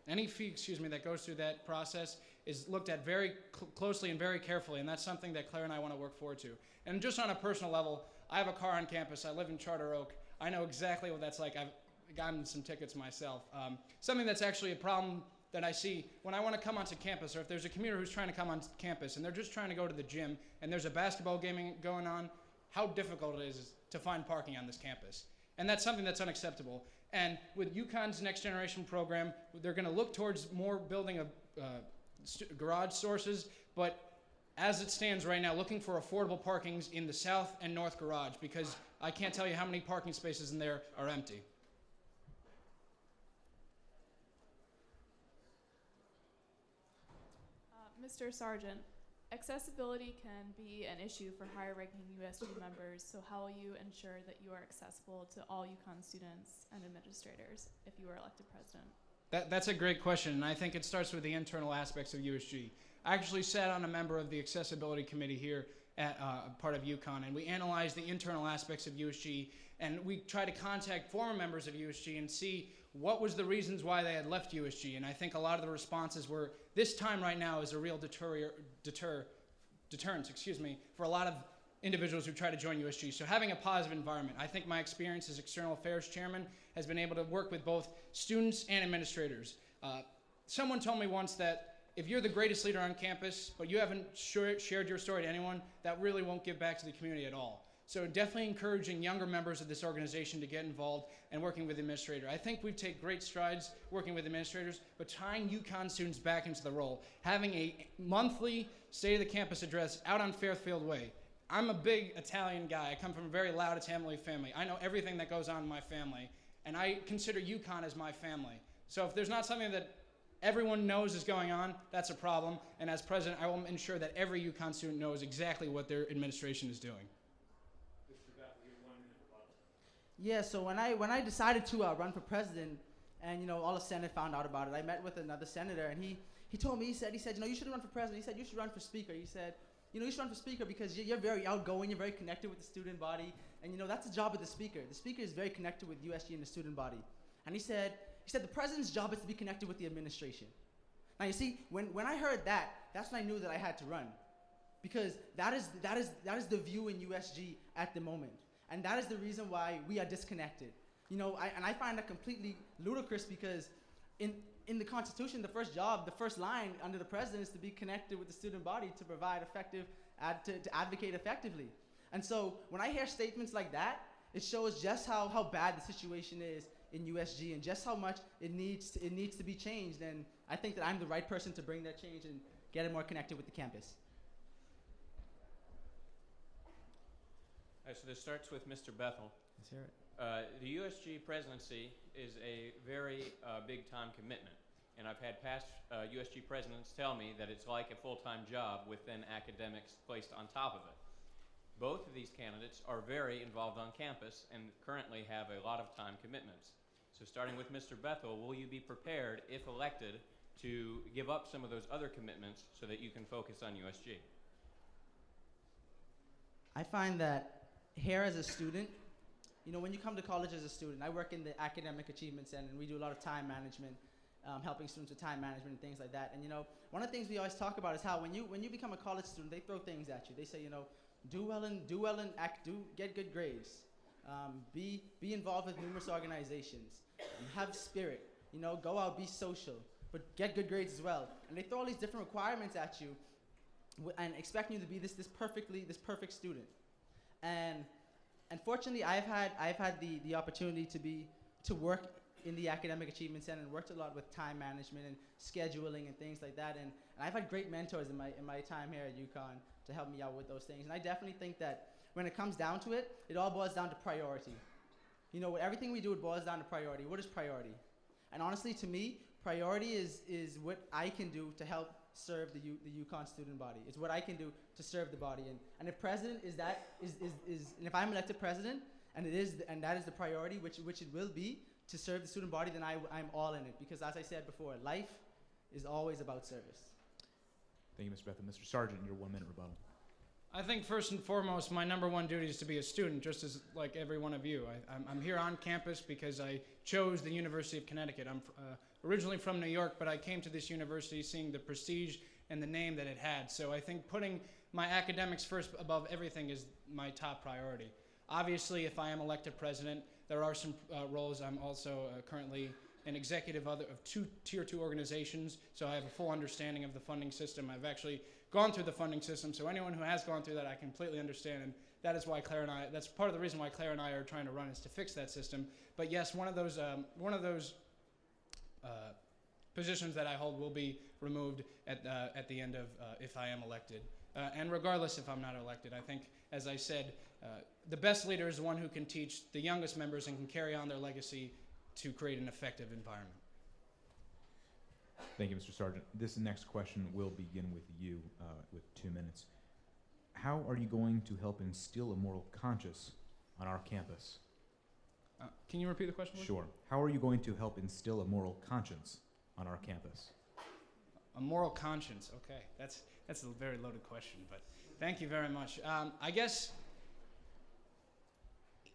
any fee, that goes through that process is looked at very closely and very carefully, and that's something that Claire and I want to work forward to. And just on a personal level, I have a car on campus. I live in Charter Oak. I know exactly what that's like. I've gotten some tickets myself. Something that's actually a problem that I see when I want to come onto campus, or if there's a commuter who's trying to come on campus and they're just trying to go to the gym and there's a basketball game going on, how difficult it is to find parking on this campus. And that's something that's unacceptable. And with UConn's Next Generation program, they're going to look towards more building of garage sources, but as it stands right now, looking for affordable parkings in the south and north garage, because I can't tell you how many parking spaces in there are empty. Mr. Sargent, accessibility can be an issue for higher-ranking USG members, so how will you ensure that you are accessible to all UConn students and administrators if you are elected president? That's a great question, and I think it starts with the internal aspects of USG. I actually sat on a member of the accessibility committee here at part of UConn, and we analyzed the internal aspects of USG, and we tried to contact former members of USG and see what was the reasons why they had left USG. And I think a lot of the responses were, this time right now is a real deterrence for a lot of individuals who try to join USG. So having a positive environment. I think my experience as external affairs chairman has been able to work with both students and administrators. Someone told me once that if you're the greatest leader on campus, but you haven't shared your story to anyone, that really won't give back to the community at all. So definitely encouraging younger members of this organization to get involved and working with the administrator. I think we've taken great strides working with administrators, but tying UConn students back into the role, having a monthly State of the Campus address out on Fairfield Way. I'm a big Italian guy. I come from a very loud Italian family. I know everything that goes on in my family, and I consider UConn as my family. So if there's not something that everyone knows is going on, that's a problem. And as president, I will ensure that every UConn student knows exactly what their administration is doing. Yeah, so when I decided to run for president, and all the Senate found out about it, I met with another senator, and he told me, he said, you shouldn't run for president. He said, you should run for speaker. He said, you should run for speaker because you're very outgoing, you're very connected with the student body, and that's the job of the speaker. The speaker is very connected with USG and the student body. And he said the president's job is to be connected with the administration. Now you see, when I heard that, that's when I knew that I had to run, because that is the view in USG at the moment. And that is the reason why we are disconnected. I find that completely ludicrous because in the Constitution, the first line under the president is to be connected with the student body to provide to advocate effectively. And so when I hear statements like that, it shows just how bad the situation is in USG and just how much it needs to be changed. And I think that I'm the right person to bring that change and get it more connected with the campus. So this starts with Mr. Bethel. Let's hear it. The USG presidency is a very big time commitment, and I've had past USG presidents tell me that it's like a full-time job with then academics placed on top of it. Both of these candidates are very involved on campus and currently have a lot of time commitments. So starting with Mr. Bethel, will you be prepared, if elected, to give up some of those other commitments so that you can focus on USG? I find that here as a student, when you come to college as a student, I work in the Academic Achievement Center, and we do a lot of time management, helping students with time management and things like that. And one of the things we always talk about is how when you become a college student, they throw things at you. They say, do well and get good grades, be involved with numerous organizations, have spirit, go out, be social, but get good grades as well. And they throw all these different requirements at you, and expecting you to be this perfect student. And unfortunately, I've had the opportunity to work in the Academic Achievement Center and worked a lot with time management and scheduling and things like that. And I've had great mentors in my time here at UConn to help me out with those things. And I definitely think that when it comes down to it, it all boils down to priority. With everything we do, it boils down to priority. What is priority? And honestly, to me, priority is what I can do to help serve the UConn student body. It's what I can do to serve the body. And if president and if I'm elected president, and that is the priority, which it will be, to serve the student body, then I'm all in it. Because as I said before, life is always about service. Thank you, Mr. Bethel. Mr. Sargent, your 1 minute rebuttal. I think first and foremost, my number one duty is to be a student, just as like every one of you. I'm here on campus because I chose the University of Connecticut. I'm originally from New York, but I came to this university seeing the prestige and the name that it had. So I think putting my academics first above everything is my top priority. Obviously, if I am elected president, there are some roles. I'm also currently an executive of two Tier 2 organizations, so I have a full understanding of the funding system. I've actually gone through the funding system, so anyone who has gone through that, I completely understand, and that is why that's part of the reason why Claire and I are trying to run, is to fix that system. But yes, one of those positions that I hold will be removed at the end of if I am elected. And regardless if I'm not elected, I think, as I said, the best leader is the one who can teach the youngest members and can carry on their legacy to create an effective environment. Thank you, Mr. Sargent. This next question will begin with you with 2 minutes. How are you going to help instill a moral conscience on our campus? Can you repeat the question, please? Sure. How are you going to help instill a moral conscience on our campus? A moral conscience. Okay, that's a very loaded question, but thank you very much. I guess,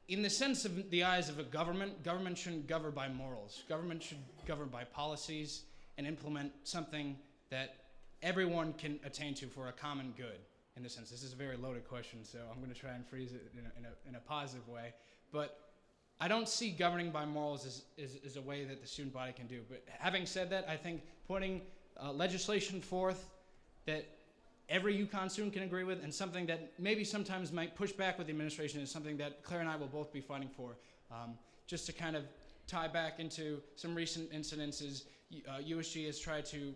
in the sense of the eyes of a government shouldn't govern by morals. Government should govern by policies and implement something that everyone can attain to for a common good. In this sense, this is a very loaded question, so I'm going to try and phrase it in a positive way. But I don't see governing by morals as a way that the student body can do. But having said that, I think putting legislation forth that every UConn student can agree with, and something that maybe sometimes might push back with the administration is something that Claire and I will both be fighting for. Just to kind of tie back into some recent incidences, USG has tried to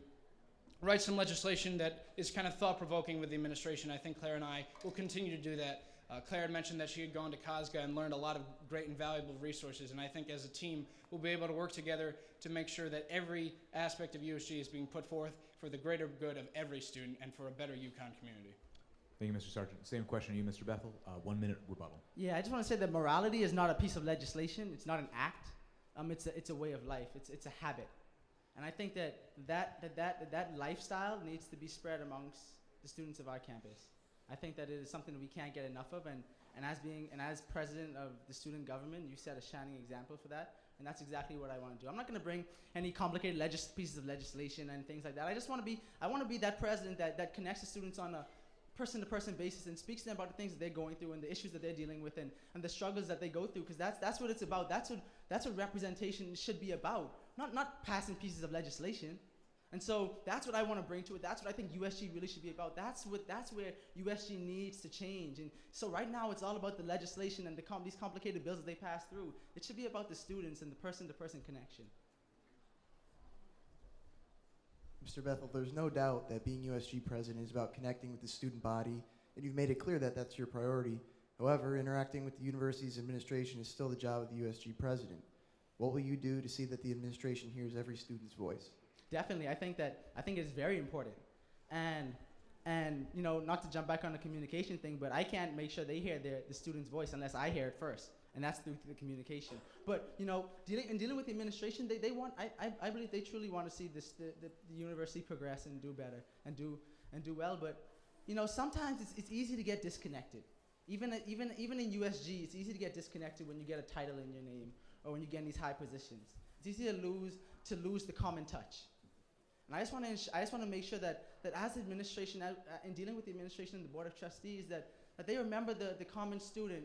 write some legislation that is kind of thought-provoking with the administration. I think Claire and I will continue to do that. Claire had mentioned that she had gone to COSGA and learned a lot of great and valuable resources, and I think as a team we'll be able to work together to make sure that every aspect of USG is being put forth for the greater good of every student and for a better UConn community. Thank you, Mr. Sargent. Same question to you, Mr. Bethel. 1 minute rebuttal. Yeah, I just want to say that morality is not a piece of legislation. It's not an act. It's a way of life. It's a habit. And I think that lifestyle needs to be spread amongst the students of our campus. I think that it is something that we can't get enough of, and as president of the student government, you set a shining example for that, and that's exactly what I want to do. I'm not going to bring any complicated pieces of legislation and things like that. I want to be that president that connects the students on a person-to-person basis and speaks to them about the things that they're going through and the issues that they're dealing with and the struggles that they go through, because that's what it's about. That's what representation should be about, not passing pieces of legislation. And so that's what I want to bring to it. That's what I think USG really should be about. That's where USG needs to change. And so right now it's all about the legislation and these complicated bills that they pass through. It should be about the students and the person-to-person connection. Mr. Bethel, there's no doubt that being USG president is about connecting with the student body, and you've made it clear that that's your priority. However, interacting with the university's administration is still the job of the USG president. What will you do to see that the administration hears every student's voice? Definitely, I think it's very important, and not to jump back on the communication thing, but I can't make sure they hear the student's voice unless I hear it first, and that's through the communication. But dealing with the administration, I believe they truly want to see the university progress and do better and do well. But sometimes it's easy to get disconnected. Even in USG, it's easy to get disconnected when you get a title in your name or when you get in these high positions. It's easy to lose the common touch. And I just want to make sure that as administration, in dealing with the administration and the board of trustees, that they remember the common student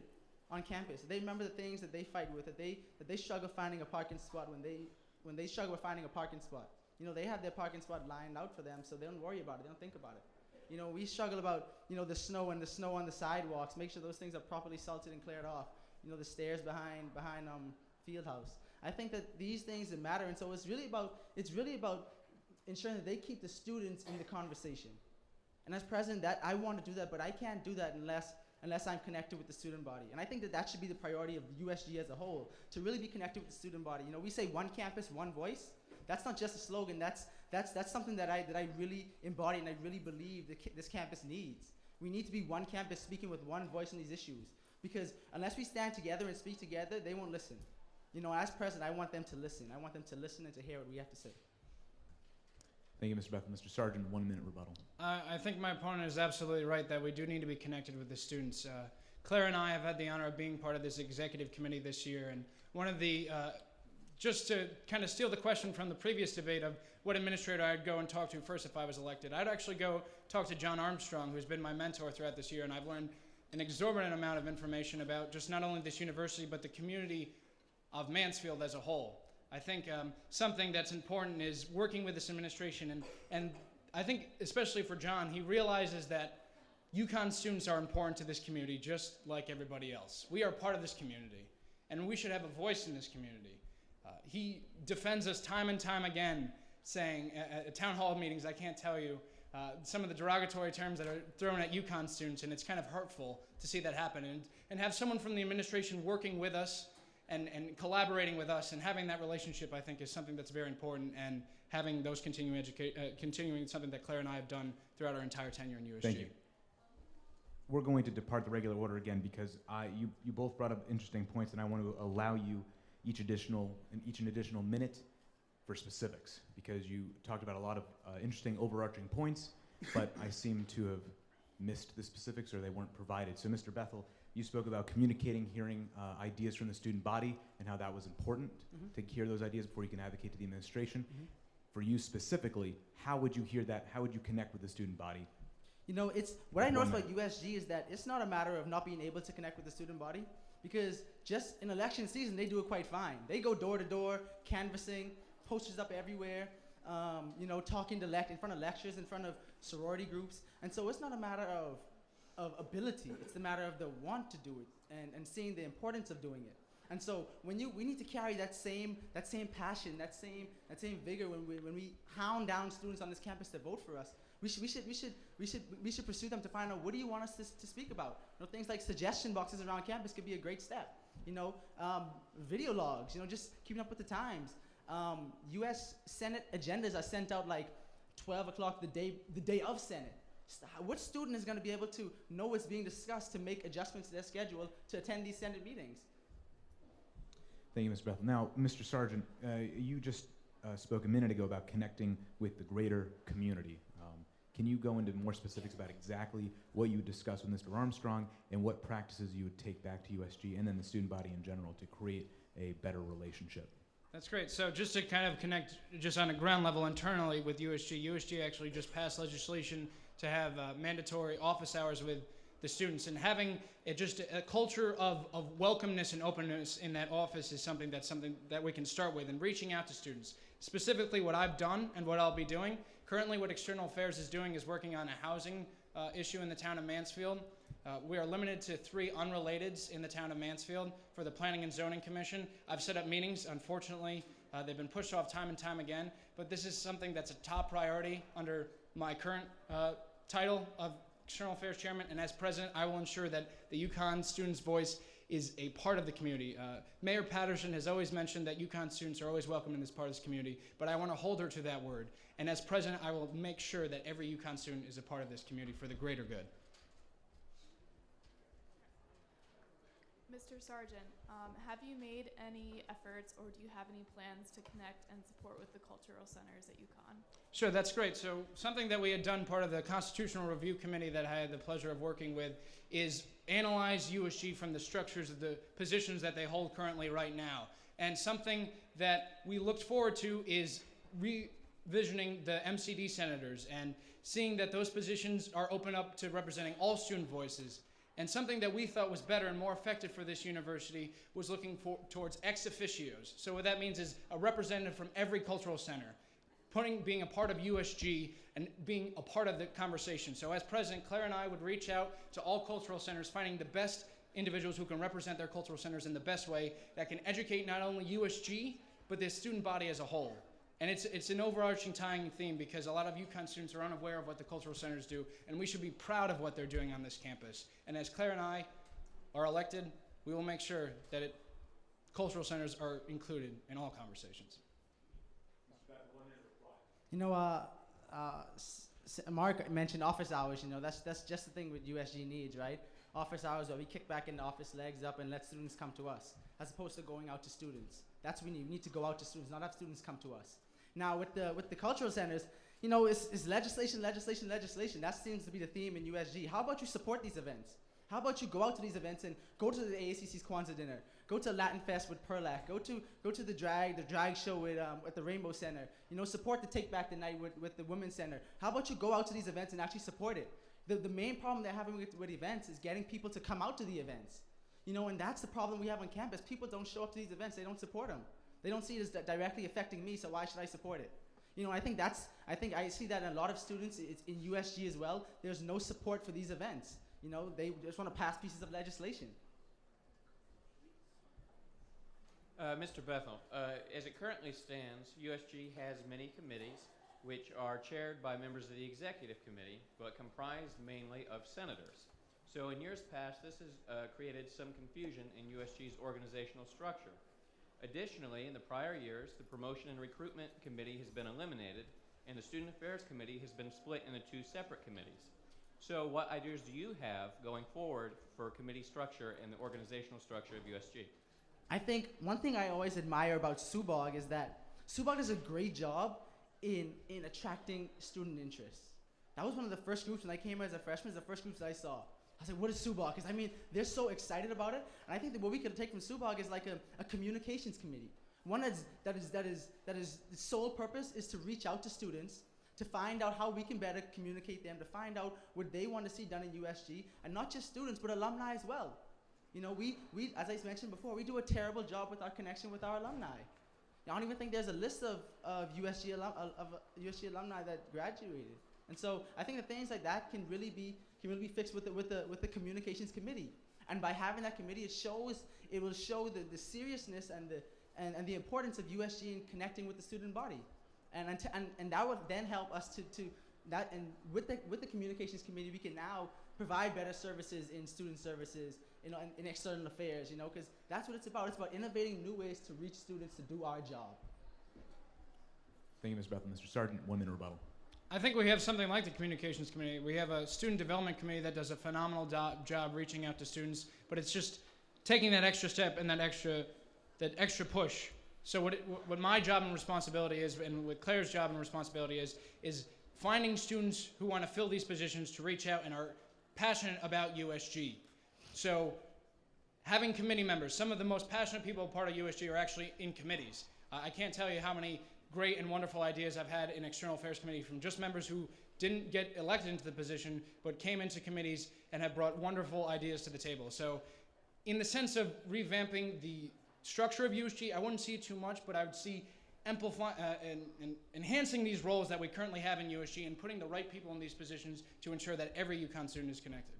on campus. They remember the things that they fight with, that they struggle finding a parking spot when they struggle with finding a parking spot. They have their parking spot lined out for them, so they don't worry about it. They don't think about it. We struggle about the snow and the snow on the sidewalks. Make sure those things are properly salted and cleared off. The stairs behind field house. I think that these things that matter, and so it's really about ensuring that they keep the students in the conversation. And as president, that I want to do that, but I can't do that unless I'm connected with the student body. And I think that should be the priority of USG as a whole, to really be connected with the student body. We say one campus, one voice. That's not just a slogan. That's something that I really embody and I really believe this campus needs. We need to be one campus speaking with one voice on these issues, because unless we stand together and speak together, they won't listen. As president, I want them to listen. I want them to listen and to hear what we have to say. Thank you, Mr. Bethel. Mr. Sargent, 1 minute rebuttal. I think my opponent is absolutely right that we do need to be connected with the students. Claire and I have had the honor of being part of this executive committee this year, and one of the, just to kind of steal the question from the previous debate of what administrator I'd go and talk to first if I was elected, I'd actually go talk to John Armstrong, who's been my mentor throughout this year, and I've learned an exorbitant amount of information about just not only this university, but the community of Mansfield as a whole. I think something that's important is working with this administration, and I think especially for John, he realizes that UConn students are important to this community just like everybody else. We are part of this community, and we should have a voice in this community. He defends us time and time again, saying at town hall meetings, I can't tell you, some of the derogatory terms that are thrown at UConn students, and it's kind of hurtful to see that happen. And have someone from the administration working with us and collaborating with us and having that relationship, I think, is something that's very important, and having those continuing something that Claire and I have done throughout our entire tenure in USG. Thank you. We're going to depart the regular order again because you both brought up interesting points, and I want to allow you each an additional minute for specifics, because you talked about a lot of interesting overarching points, but I seem to have missed the specifics or they weren't provided. So Mr. Bethel, you spoke about communicating, hearing ideas from the student body and how that was important to hear those ideas before you can advocate to the administration. For you specifically, how would you hear that? How would you connect with the student body? It's what I noticed about USG is that it's not a matter of not being able to connect with the student body, because just in election season, they do it quite fine. They go door to door, canvassing, posters up everywhere. talking in front of lectures, in front of sorority groups. And so it's not a matter of ability. It's a matter of the want to do it and seeing the importance of doing it. And so we need to carry that same passion, that same vigor when we hound down students on this campus to vote for us. We should pursue them to find out, what do you want us to speak about? Things like suggestion boxes around campus could be a great step. Video logs, just keeping up with the times. U.S. Senate agendas are sent out like 12 o'clock the day of Senate. What student is going to be able to know what's being discussed to make adjustments to their schedule to attend these Senate meetings? Thank you, Mr. Bethel. Now, Mr. Sargent, you just spoke a minute ago about connecting with the greater community. Can you go into more specifics about exactly what you would discuss with Mr. Armstrong and what practices you would take back to USG and then the student body in general to create a better relationship? That's great. So just to kind of connect just on a ground level internally with USG, USG actually just passed legislation to have mandatory office hours with the students, and having just a culture of welcomeness and openness in that office is something that we can start with, and reaching out to students. Specifically what I've done and what I'll be doing, currently what External Affairs is doing is working on a housing issue in the town of Mansfield. We are limited to 3 unrelateds in the town of Mansfield for the Planning and Zoning Commission. I've set up meetings. Unfortunately, they've been pushed off time and time again, but this is something that's a top priority under my current title of External Affairs Chairman, and as President, I will ensure that the UConn students' voice is a part of the community. Mayor Patterson has always mentioned that UConn students are always welcome in this part of this community, but I want to hold her to that word. And as President, I will make sure that every UConn student is a part of this community for the greater good. Mr. Sargent, have you made any efforts or do you have any plans to connect and support with the cultural centers at UConn? Sure, that's great. So something that we had done, part of the Constitutional Review Committee that I had the pleasure of working with, is analyze USG from the structures of the positions that they hold currently right now. And something that we looked forward to is revisioning the MCD senators and seeing that those positions are open up to representing all student voices. And something that we thought was better and more effective for this university was looking towards ex officios. So what that means is a representative from every cultural center, being a part of USG and being a part of the conversation. So as president, Claire and I would reach out to all cultural centers, finding the best individuals who can represent their cultural centers in the best way that can educate not only USG, but the student body as a whole. And it's an overarching tying theme because a lot of UConn students are unaware of what the cultural centers do, and we should be proud of what they're doing on this campus. And as Claire and I are elected, we will make sure that cultural centers are included in all conversations. Mark mentioned office hours. That's just the thing with USG needs, right? Office hours where we kick back in the office, legs up, and let students come to us, as opposed to going out to students. That's what we need. We need to go out to students, not have students come to us. Now, with the cultural centers, it's legislation. That seems to be the theme in USG. How about you support these events? How about you go out to these events and go to the AACC's Kwanzaa dinner, go to Latin Fest with Perlac, go to the drag show at the Rainbow Center. Support the Take Back the Night with the Women's Center. How about you go out to these events and actually support it? The main problem they're having with events is getting people to come out to the events. And that's the problem we have on campus. People don't show up to these events. They don't support them. They don't see it as directly affecting me, so why should I support it? I think I see that in a lot of students. It's in USG as well. There's no support for these events. They just want to pass pieces of legislation. Mr. Bethel, as it currently stands, USG has many committees which are chaired by members of the executive committee, but comprised mainly of senators. So in years past, this has created some confusion in USG's organizational structure. Additionally, in the prior years, the Promotion and Recruitment Committee has been eliminated, and the Student Affairs Committee has been split into 2 separate committees. So what ideas do you have going forward for committee structure and the organizational structure of USG? I think one thing I always admire about SUBOG is that SUBOG does a great job in attracting student interest. That was one of the first groups when I came here as a freshman, the first groups that I saw. I was like, what is SUBOG? Because they're so excited about it. And I think that what we could take from SUBOG is like a communications committee. One that is the sole purpose is to reach out to students, to find out how we can better communicate them, to find out what they want to see done in USG, and not just students, but alumni as well. We as I mentioned before, we do a terrible job with our connection with our alumni. I don't even think there's a list of USG, USG alumni that graduated. And so I think that things like that can really be fixed with the communications committee. And by having that committee, it will show the seriousness and the importance of USG in connecting with the student body. And that would then help us to that, and with the communications committee, we can now provide better services in student services, in external affairs, because that's what it's about. It's about innovating new ways to reach students to do our job. Thank you, Mr. Bethel. Mr. Sargent, 1 minute rebuttal. I think we have something like the communications committee. We have a student development committee that does a phenomenal job reaching out to students, but it's just taking that extra step and that extra push. So what my job and responsibility is, and what Claire's job and responsibility is finding students who want to fill these positions to reach out and are passionate about USG. So having committee members, some of the most passionate people part of USG are actually in committees. I can't tell you how many great and wonderful ideas I've had in External Affairs Committee from just members who didn't get elected into the position but came into committees and have brought wonderful ideas to the table. So in the sense of revamping the structure of USG, I wouldn't see it too much, but I would see and enhancing these roles that we currently have in USG and putting the right people in these positions to ensure that every UConn student is connected.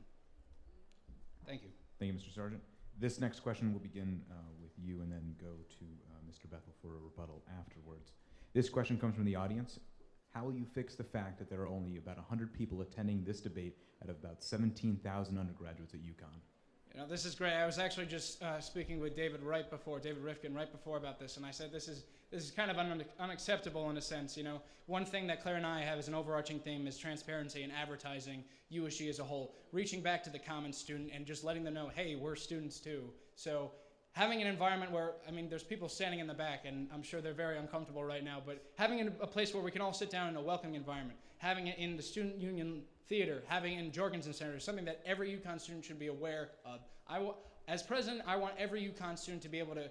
Thank you. Thank you, Mr. Sargent. This next question will begin with you and then go to Mr. Bethel for a rebuttal afterwards. This question comes from the audience. How will you fix the fact that there are only about 100 people attending this debate out of about 17,000 undergraduates at UConn? This is great. I was actually just speaking with David Rifkin right before about this, and I said this is kind of unacceptable in a sense. One thing that Claire and I have as an overarching theme is transparency and advertising USG as a whole, reaching back to the common student and just letting them know, hey, we're students too. So having an environment where, there's people standing in the back, and I'm sure they're very uncomfortable right now, but having a place where we can all sit down in a welcoming environment, having it in the Student Union Theater, having it in Jorgensen Center is something that every UConn student should be aware of. As president, I want every UConn student to be able to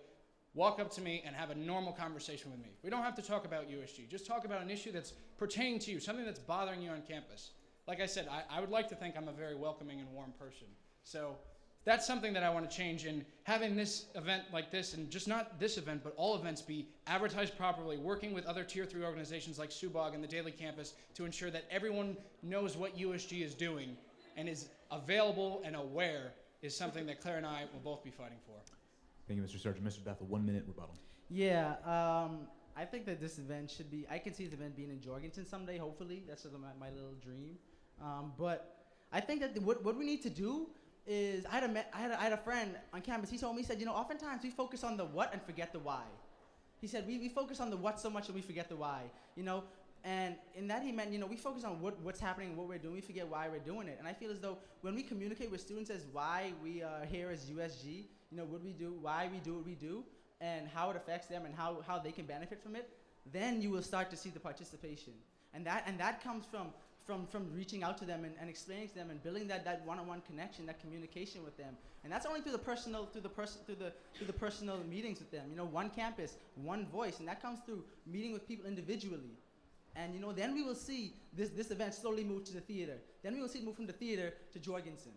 walk up to me and have a normal conversation with me. We don't have to talk about USG. Just talk about an issue that's pertaining to you, something that's bothering you on campus. Like I said, I would like to think I'm a very welcoming and warm person. So that's something that I want to change, in having this event like this, and just not this event, but all events be advertised properly, working with other Tier 3 organizations like SUBOG and the Daily Campus to ensure that everyone knows what USG is doing and is available and aware, is something that Claire and I will both be fighting for. Thank you, Mr. Sargent. Mr. Bethel, 1 minute rebuttal. Yeah, I think that this event should be, I can see this event being in Jorgensen someday, hopefully. That's sort of my little dream. But I think that what we need to do is, I had a friend on campus. He told me, he said, oftentimes we focus on the what and forget the why. He said we focus on the what so much that we forget the why. And in that he meant, we focus on what's happening, what we're doing. We forget why we're doing it. And I feel as though when we communicate with students as why we are here as USG, what we do, why we do what we do, and how it affects them and how they can benefit from it, then you will start to see the participation. And that comes from reaching out to them and explaining to them and building that one-on-one connection, that communication with them. And that's only through the personal meetings with them. One campus, one voice, and that comes through meeting with people individually. And then we will see this event slowly move to the theater. Then we will see it move from the theater to Jorgensen.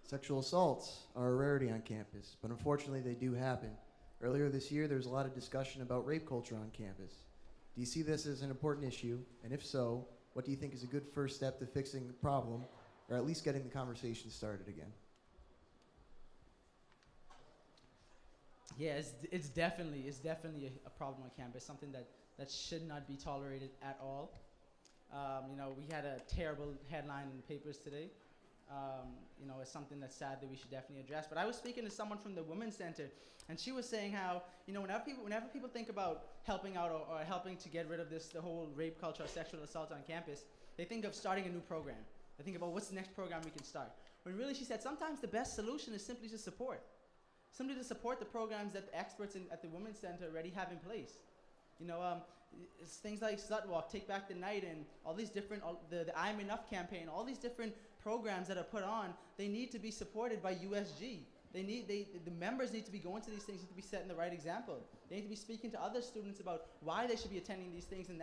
Sexual assaults are a rarity on campus, but unfortunately they do happen. Earlier this year, there was a lot of discussion about rape culture on campus. Do you see this as an important issue? And if so, what do you think is a good first step to fixing the problem, or at least getting the conversation started again? Yeah, it's definitely a problem on campus, something that should not be tolerated at all. We had a terrible headline in the papers today. It's something that's sad that we should definitely address. But I was speaking to someone from the Women's Center, and she was saying how, whenever people think about helping out or helping to get rid of the whole rape culture or sexual assault on campus, they think of starting a new program. They think about what's the next program we can start. When really, she said, sometimes the best solution is simply to support. Simply to support the programs that the experts at the Women's Center already have in place. It's things like Slut Walk, Take Back the Night, and all these different, the I'm Enough campaign, all these different programs that are put on, they need to be supported by USG. The members need to be going to these things, need to be setting the right example. They need to be speaking to other students about why they should be attending these things, and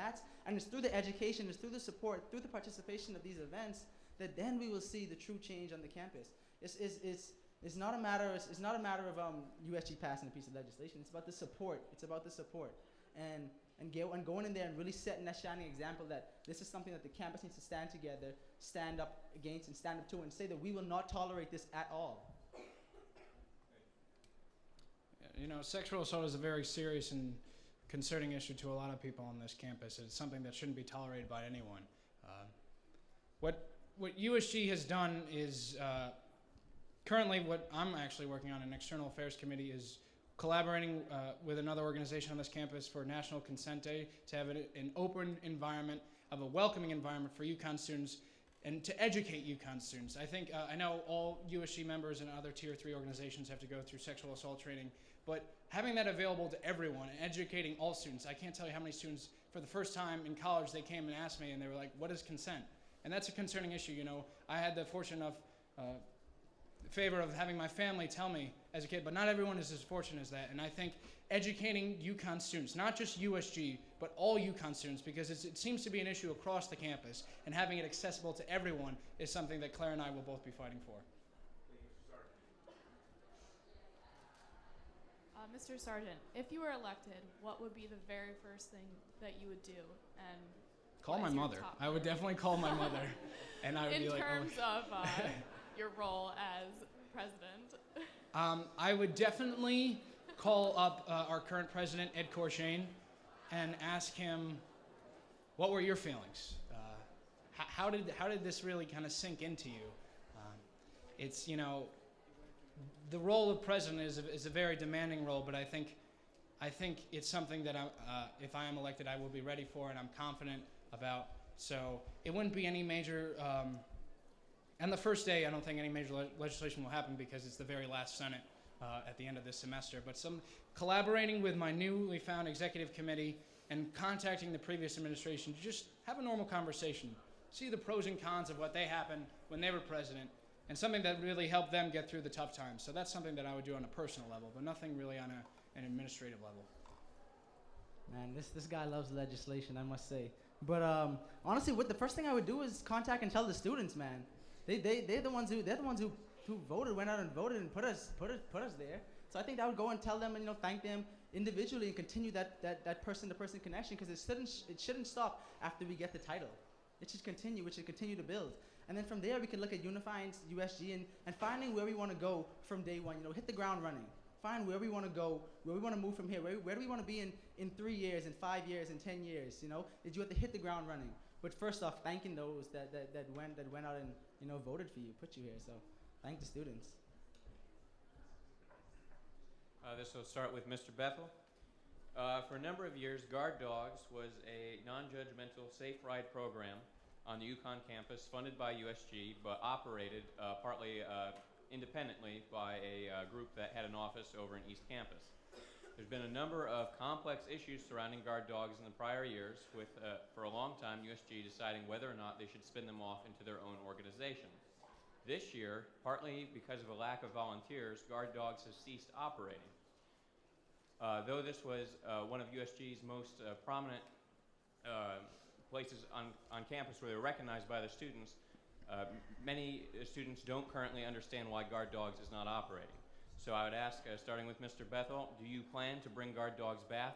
it's through the education, it's through the support, through the participation of these events that then we will see the true change on the campus. It's not a matter of USG passing a piece of legislation. It's about the support. It's about the support, and going in there and really setting that shining example that this is something that the campus needs to stand together, stand up against, and stand up to, and say that we will not tolerate this at all. You know, sexual assault is a very serious and concerning issue to a lot of people on this campus. It's something that shouldn't be tolerated by anyone. What USG has done is currently what I'm actually working on, an external affairs committee, is collaborating with another organization on this campus for National Consent Day to have an open environment, of a welcoming environment for UConn students, and to educate UConn students. I think, I know all USG members and other Tier 3 organizations have to go through sexual assault training, but having that available to everyone and educating all students, I can't tell you how many students, for the first time in college, they came and asked me, and they were like, what is consent? And that's a concerning issue. You know, I had the fortune of, favor of having my family tell me as a kid, but not everyone is as fortunate as that. And I think educating UConn students, not just USG, but all UConn students, because it seems to be an issue across the campus, and having it accessible to everyone is something that Claire and I will both be fighting for. Mr. Sargent, if you were elected, what would be the very first thing that you would do? And Call my mother. I would definitely call my mother, and I would be like, in terms of your role as president. I would definitely call up our current president, Ed Corshane, and ask him, what were your feelings? How did this really kind of sink into you? It's, you know, the role of president is a very demanding role, but I think it's something that if I am elected, I will be ready for, and I'm confident about. So it wouldn't be any major, and the first day I don't think any major legislation will happen because it's the very last Senate at the end of this semester, but some collaborating with my newly found executive committee and contacting the previous administration to just have a normal conversation, see the pros and cons of what they happened when they were president, and something that really helped them get through the tough times. So that's something that I would do on a personal level, but nothing really on an administrative level. Man, this guy loves legislation, I must say. But honestly, the first thing I would do is contact and tell the students, man. They're the ones who voted, went out and voted and put us there. So I think I would go and tell them and, you know, thank them individually and continue that person-to-person connection, because it shouldn't stop after we get the title. It should continue. It should continue to build. And then from there, we can look at unifying USG and finding where we want to go from day one. You know, hit the ground running. Find where we want to go, where we want to move from here. Where do we want to be in 3 years, in 5 years, in 10 years? You know, did you have to hit the ground running? But first off, thanking those that went out and, you know, voted for you, put you here. So thank the students. This will start with Mr. Bethel. For a number of years, Guard Dogs was a non-judgmental safe ride program on the UConn campus funded by USG, but operated partly independently by a group that had an office over in East Campus. There's been a number of complex issues surrounding Guard Dogs in the prior years, with, for a long time, USG deciding whether or not they should spin them off into their own organization. This year, partly because of a lack of volunteers, Guard Dogs has ceased operating. Though this was one of USG's most prominent places on campus where they're recognized by the students, many students don't currently understand why Guard Dogs is not operating. So I would ask, starting with Mr. Bethel, do you plan to bring Guard Dogs back?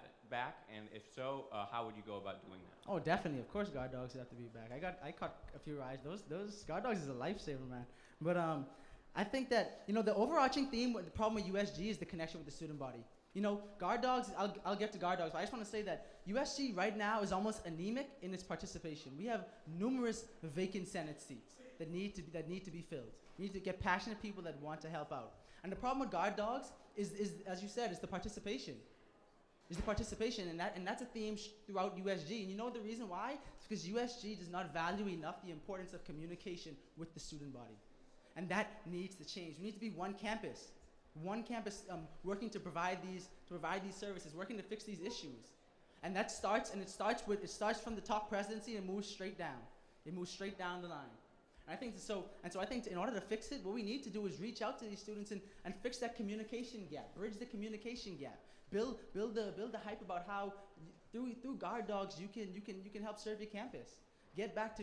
And if so, how would you go about doing that? Oh, definitely. Of course, Guard Dogs have to be back. I caught a few rides. Those Guard Dogs is a lifesaver, man. But I think that, you know, the overarching theme, the problem with USG is the connection with the student body. You know, Guard Dogs, I'll get to Guard Dogs, but I just want to say that USG right now is almost anemic in its participation. We have numerous vacant Senate seats that need to be filled. We need to get passionate people that want to help out. And the problem with Guard Dogs is as you said, is the participation. And that's a theme throughout USG. And you know the reason why? It's because USG does not value enough the importance of communication with the student body. And that needs to change. We need to be one campus working to provide these services, working to fix these issues. And it starts from the top presidency and moves straight down. It moves straight down the line. And I think in order to fix it, what we need to do is reach out to these students and fix that communication gap, bridge the communication gap, build the hype about how through Guard Dogs you can help serve your campus. Get back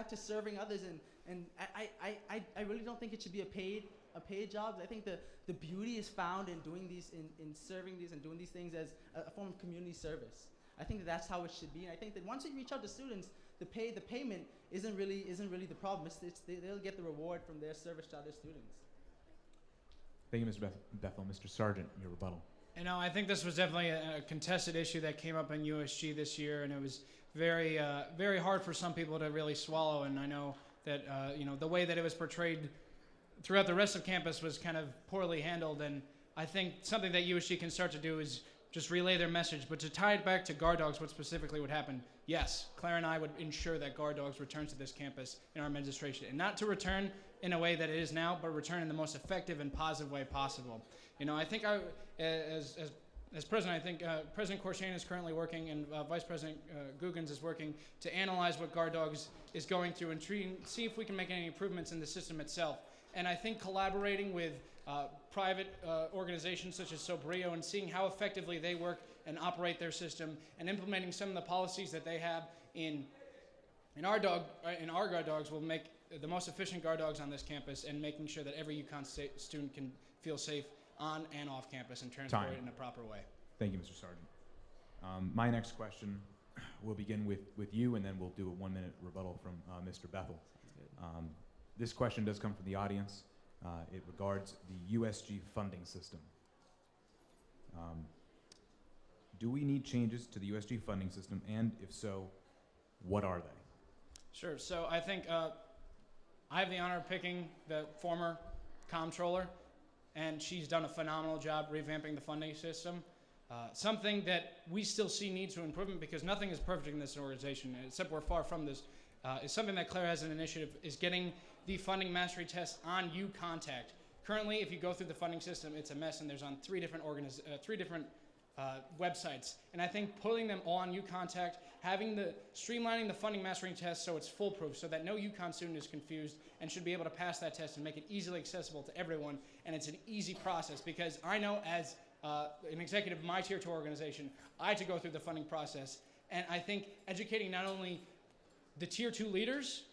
to serving others, and I really don't think it should be a paid a paid job. I think the beauty is found in doing these, in serving these and doing these things as a form of community service. I think that that's how it should be. And I think that once you reach out to students, the payment isn't really the problem. They'll get the reward from their service to other students. Thank you, Mr. Bethel. Mr. Sargent, your rebuttal. You know, I think this was definitely a contested issue that came up in USG this year, and it was very, very hard for some people to really swallow. And I know that you know, the way that it was portrayed throughout the rest of campus was kind of poorly handled. And I think something that USG can start to do is just relay their message. But to tie it back to guard dogs, what specifically would happen? Yes, Claire and I would ensure that guard dogs return to this campus in our administration, and not to return in a way that it is now, but return in the most effective and positive way possible. You know, I think as president, I think President Corshain is currently working, and Vice President Guggens is working to analyze what guard dogs is going through and see if we can make any improvements in the system itself. And I think collaborating with private organizations such as Sobrio and seeing how effectively they work and operate their system, and implementing some of the policies that they have in our guard dogs will make the most efficient guard dogs on this campus, and making sure that every UConn student can feel safe on and off campus and transported in a proper way. Thank you, Mr. Sargent. My next question will begin with you, and then we'll do a 1-minute rebuttal from Mr. Bethel. This question does come from the audience. It regards the USG funding system. Do we need changes to the USG funding system, and if so, what are they? Sure. So I think I have the honor of picking the former comptroller, and she's done a phenomenal job revamping the funding system. Something that we still see needs to improvement, because nothing is perfect in this organization, except we're far from this, is something that Claire has an initiative, is getting the funding mastery test on UContact. Currently, if you go through the funding system, it's a mess, and there's on three different websites. And I think putting them all on UContact, streamlining the funding mastering test so it's foolproof, so that no UConn student is confused and should be able to pass that test and make it easily accessible to everyone. And it's an easy process, because I know as an executive of my Tier 2 organization, I had to go through the funding process. And I think educating not only the Tier 2 leaders,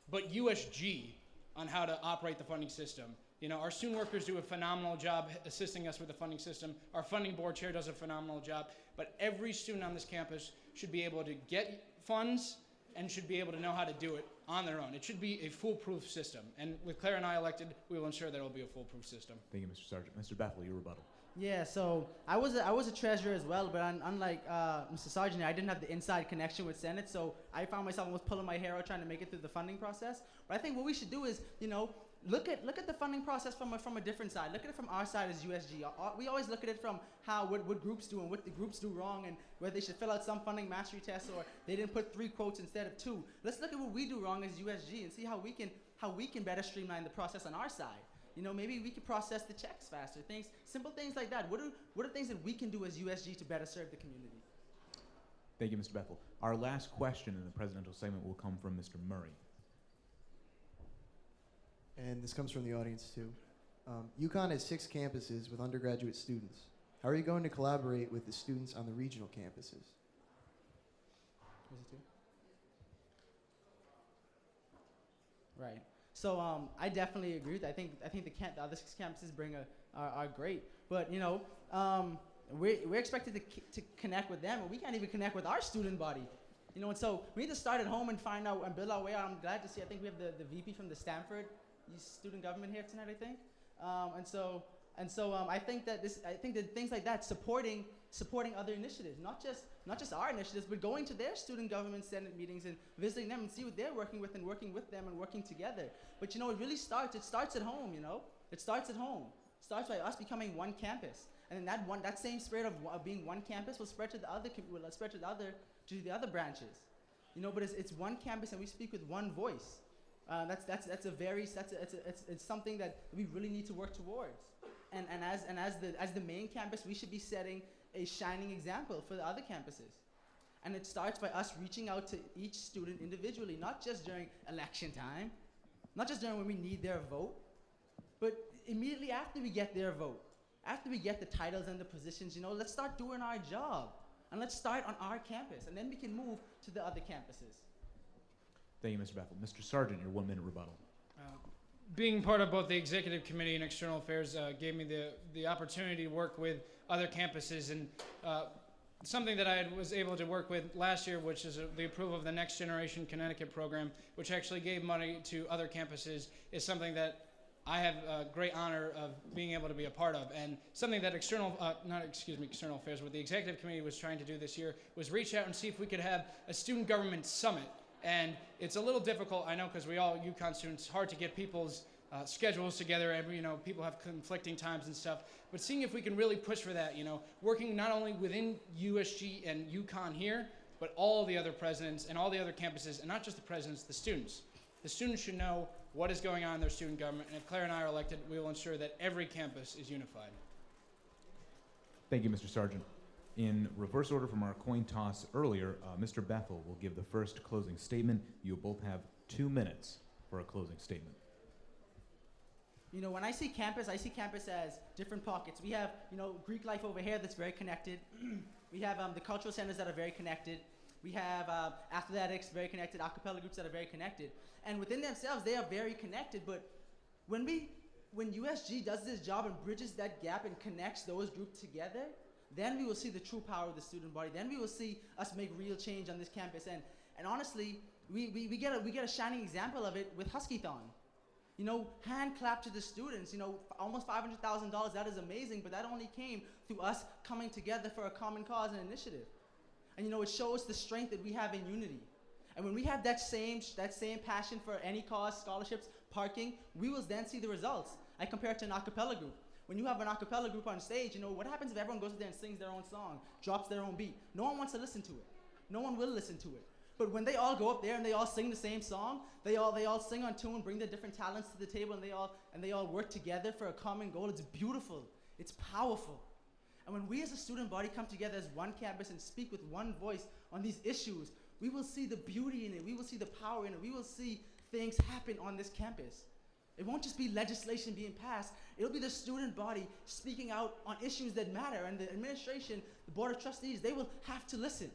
but USG on how to operate the funding system. You know, our student workers do a phenomenal job assisting us with the funding system. Our funding board chair does a phenomenal job. But every student on this campus should be able to get funds and should be able to know how to do it on their own. It should be a foolproof system. And with Claire and I elected, we will ensure that it will be a foolproof system. Thank you, Mr. Sargent. Mr. Bethel, your rebuttal. Yeah, so I was a treasurer as well, but unlike Mr. Sargent, I didn't have the inside connection with Senate, so I found myself almost pulling my hair out trying to make it through the funding process. But I think what we should do is, you know, look at the funding process from a different side. Look at it from our side as USG. We always look at it from what groups do and what the groups do wrong, and whether they should fill out some funding mastery tests or they didn't put 3 quotes instead of 2. Let's look at what we do wrong as USG and see how we can better streamline the process on our side. You know, maybe we could process the checks faster, simple things like that. What are things that we can do as USG to better serve the community? Thank you, Mr. Bethel. Our last question in the presidential segment will come from Mr. Murray. And this comes from the audience too. UConn has 6 campuses with undergraduate students. How are you going to collaborate with the students on the regional campuses? Was it 2? Right. So I definitely agree with that. I think the other 6 campuses are great, but you know, we're expected to connect with them, and we can't even connect with our student body. You know, and so we need to start at home and find out and build our way out. I'm glad to see. I think we have the VP from the Stanford Student Government here tonight. I think, and so I think that things like that, supporting other initiatives, not just our initiatives, but going to their student government senate meetings and visiting them and see what they're working with and working with them and working together. But you know, it starts at home. You know, it starts at home. It starts by us becoming one campus, and then that same spirit of being one campus will spread to the other branches. You know, but it's one campus and we speak with one voice. It's something that we really need to work towards. And as the main campus, we should be setting a shining example for the other campuses. And it starts by us reaching out to each student individually, not just during election time, not just during when we need their vote, but immediately after we get their vote, after we get the titles and the positions. You know, let's start doing our job, and let's start on our campus, and then we can move to the other campuses. Thank you, Mr. Bethel. Mr. Sargent, your 1-minute rebuttal. being part of both the executive committee and external affairs gave me the opportunity to work with other campuses, and something that I was able to work with last year, which is the approval of the Next Generation Connecticut program, which actually gave money to other campuses, is something that I have a great honor of being able to be a part of. And something that external affairs, what the executive committee was trying to do this year was reach out and see if we could have a student government summit. And it's a little difficult, I know, because we all UConn students, hard to get people's schedules together. People have conflicting times and stuff. But seeing if we can really push for that, working not only within USG and UConn here, but all the other presidents and all the other campuses, and not just the presidents, the students. The students should know what is going on in their student government, and if Claire and I are elected, we will ensure that every campus is unified. Thank you, Mr. Sargent. In reverse order from our coin toss earlier, Mr. Bethel will give the first closing statement. You both have 2 minutes for a closing statement. When I see campus as different pockets. We have, Greek life over here that's very connected. We have the cultural centers that are very connected. We have athletics, very connected, a cappella groups that are very connected. And within themselves, they are very connected. But when USG does this job and bridges that gap and connects those groups together, then we will see the true power of the student body. Then we will see us make real change on this campus. And honestly, we get a shining example of it with Huskython. Hand clap to the students, almost $500,000, that is amazing, but that only came through us coming together for a common cause and initiative. And it shows the strength that we have in unity. And when we have that same passion for any cause, scholarships, parking, we will then see the results. I compare it to an a cappella group. When you have an a cappella group on stage, what happens if everyone goes there and sings their own song, drops their own beat? No one wants to listen to it. No one will listen to it. But when they all go up there and they all sing the same song, they all sing on tune, bring their different talents to the table, and they all work together for a common goal. It's beautiful. It's powerful. And when we as a student body come together as one campus and speak with one voice on these issues, we will see the beauty in it. We will see the power in it. We will see things happen on this campus. It won't just be legislation being passed. It'll be the student body speaking out on issues that matter. And the administration, the board of trustees, they will have to listen.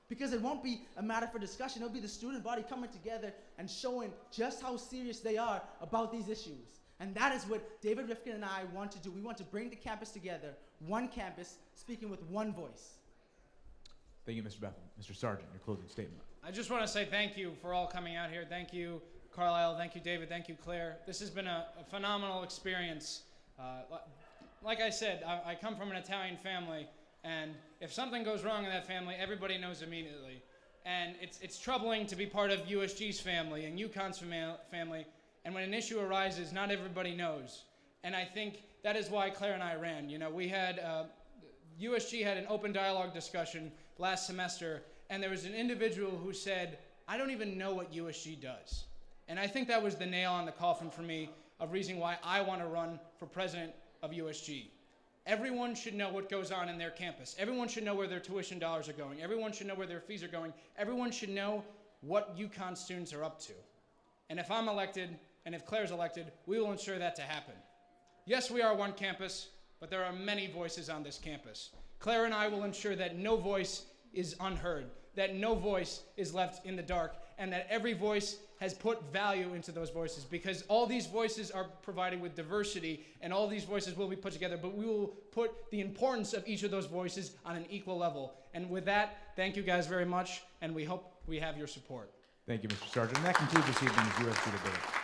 Because it won't be a matter for discussion. It'll be the student body coming together and showing just how serious they are about these issues. And that is what David Rifkin and I want to do. We want to bring the campus together, one campus, speaking with one voice. Thank you, Mr. Bethel. Mr. Sargent, your closing statement. I just want to say thank you for all coming out here. Thank you, Carlisle. Thank you, David. Thank you, Claire. This has been a phenomenal experience. Like I said, I come from an Italian family, and if something goes wrong in that family, everybody knows immediately. And it's troubling to be part of USG's family and UConn's family, and when an issue arises, not everybody knows. And I think that is why Claire and I ran. We had, USG had an open dialogue discussion last semester, and there was an individual who said, I don't even know what USG does. And I think that was the nail on the coffin for me of reason why I want to run for president of USG. Everyone should know what goes on in their campus. Everyone should know where their tuition dollars are going. Everyone should know where their fees are going. Everyone should know what UConn students are up to. And if I'm elected, and if Claire's elected, we will ensure that to happen. Yes, we are one campus, but there are many voices on this campus. Claire and I will ensure that no voice is unheard, that no voice is left in the dark, and that every voice has put value into those voices, because all these voices are provided with diversity, and all these voices will be put together, but we will put the importance of each of those voices on an equal level. And with that, thank you guys very much, and we hope we have your support. Thank you, Mr. Sargent. And that concludes this evening's USG debate.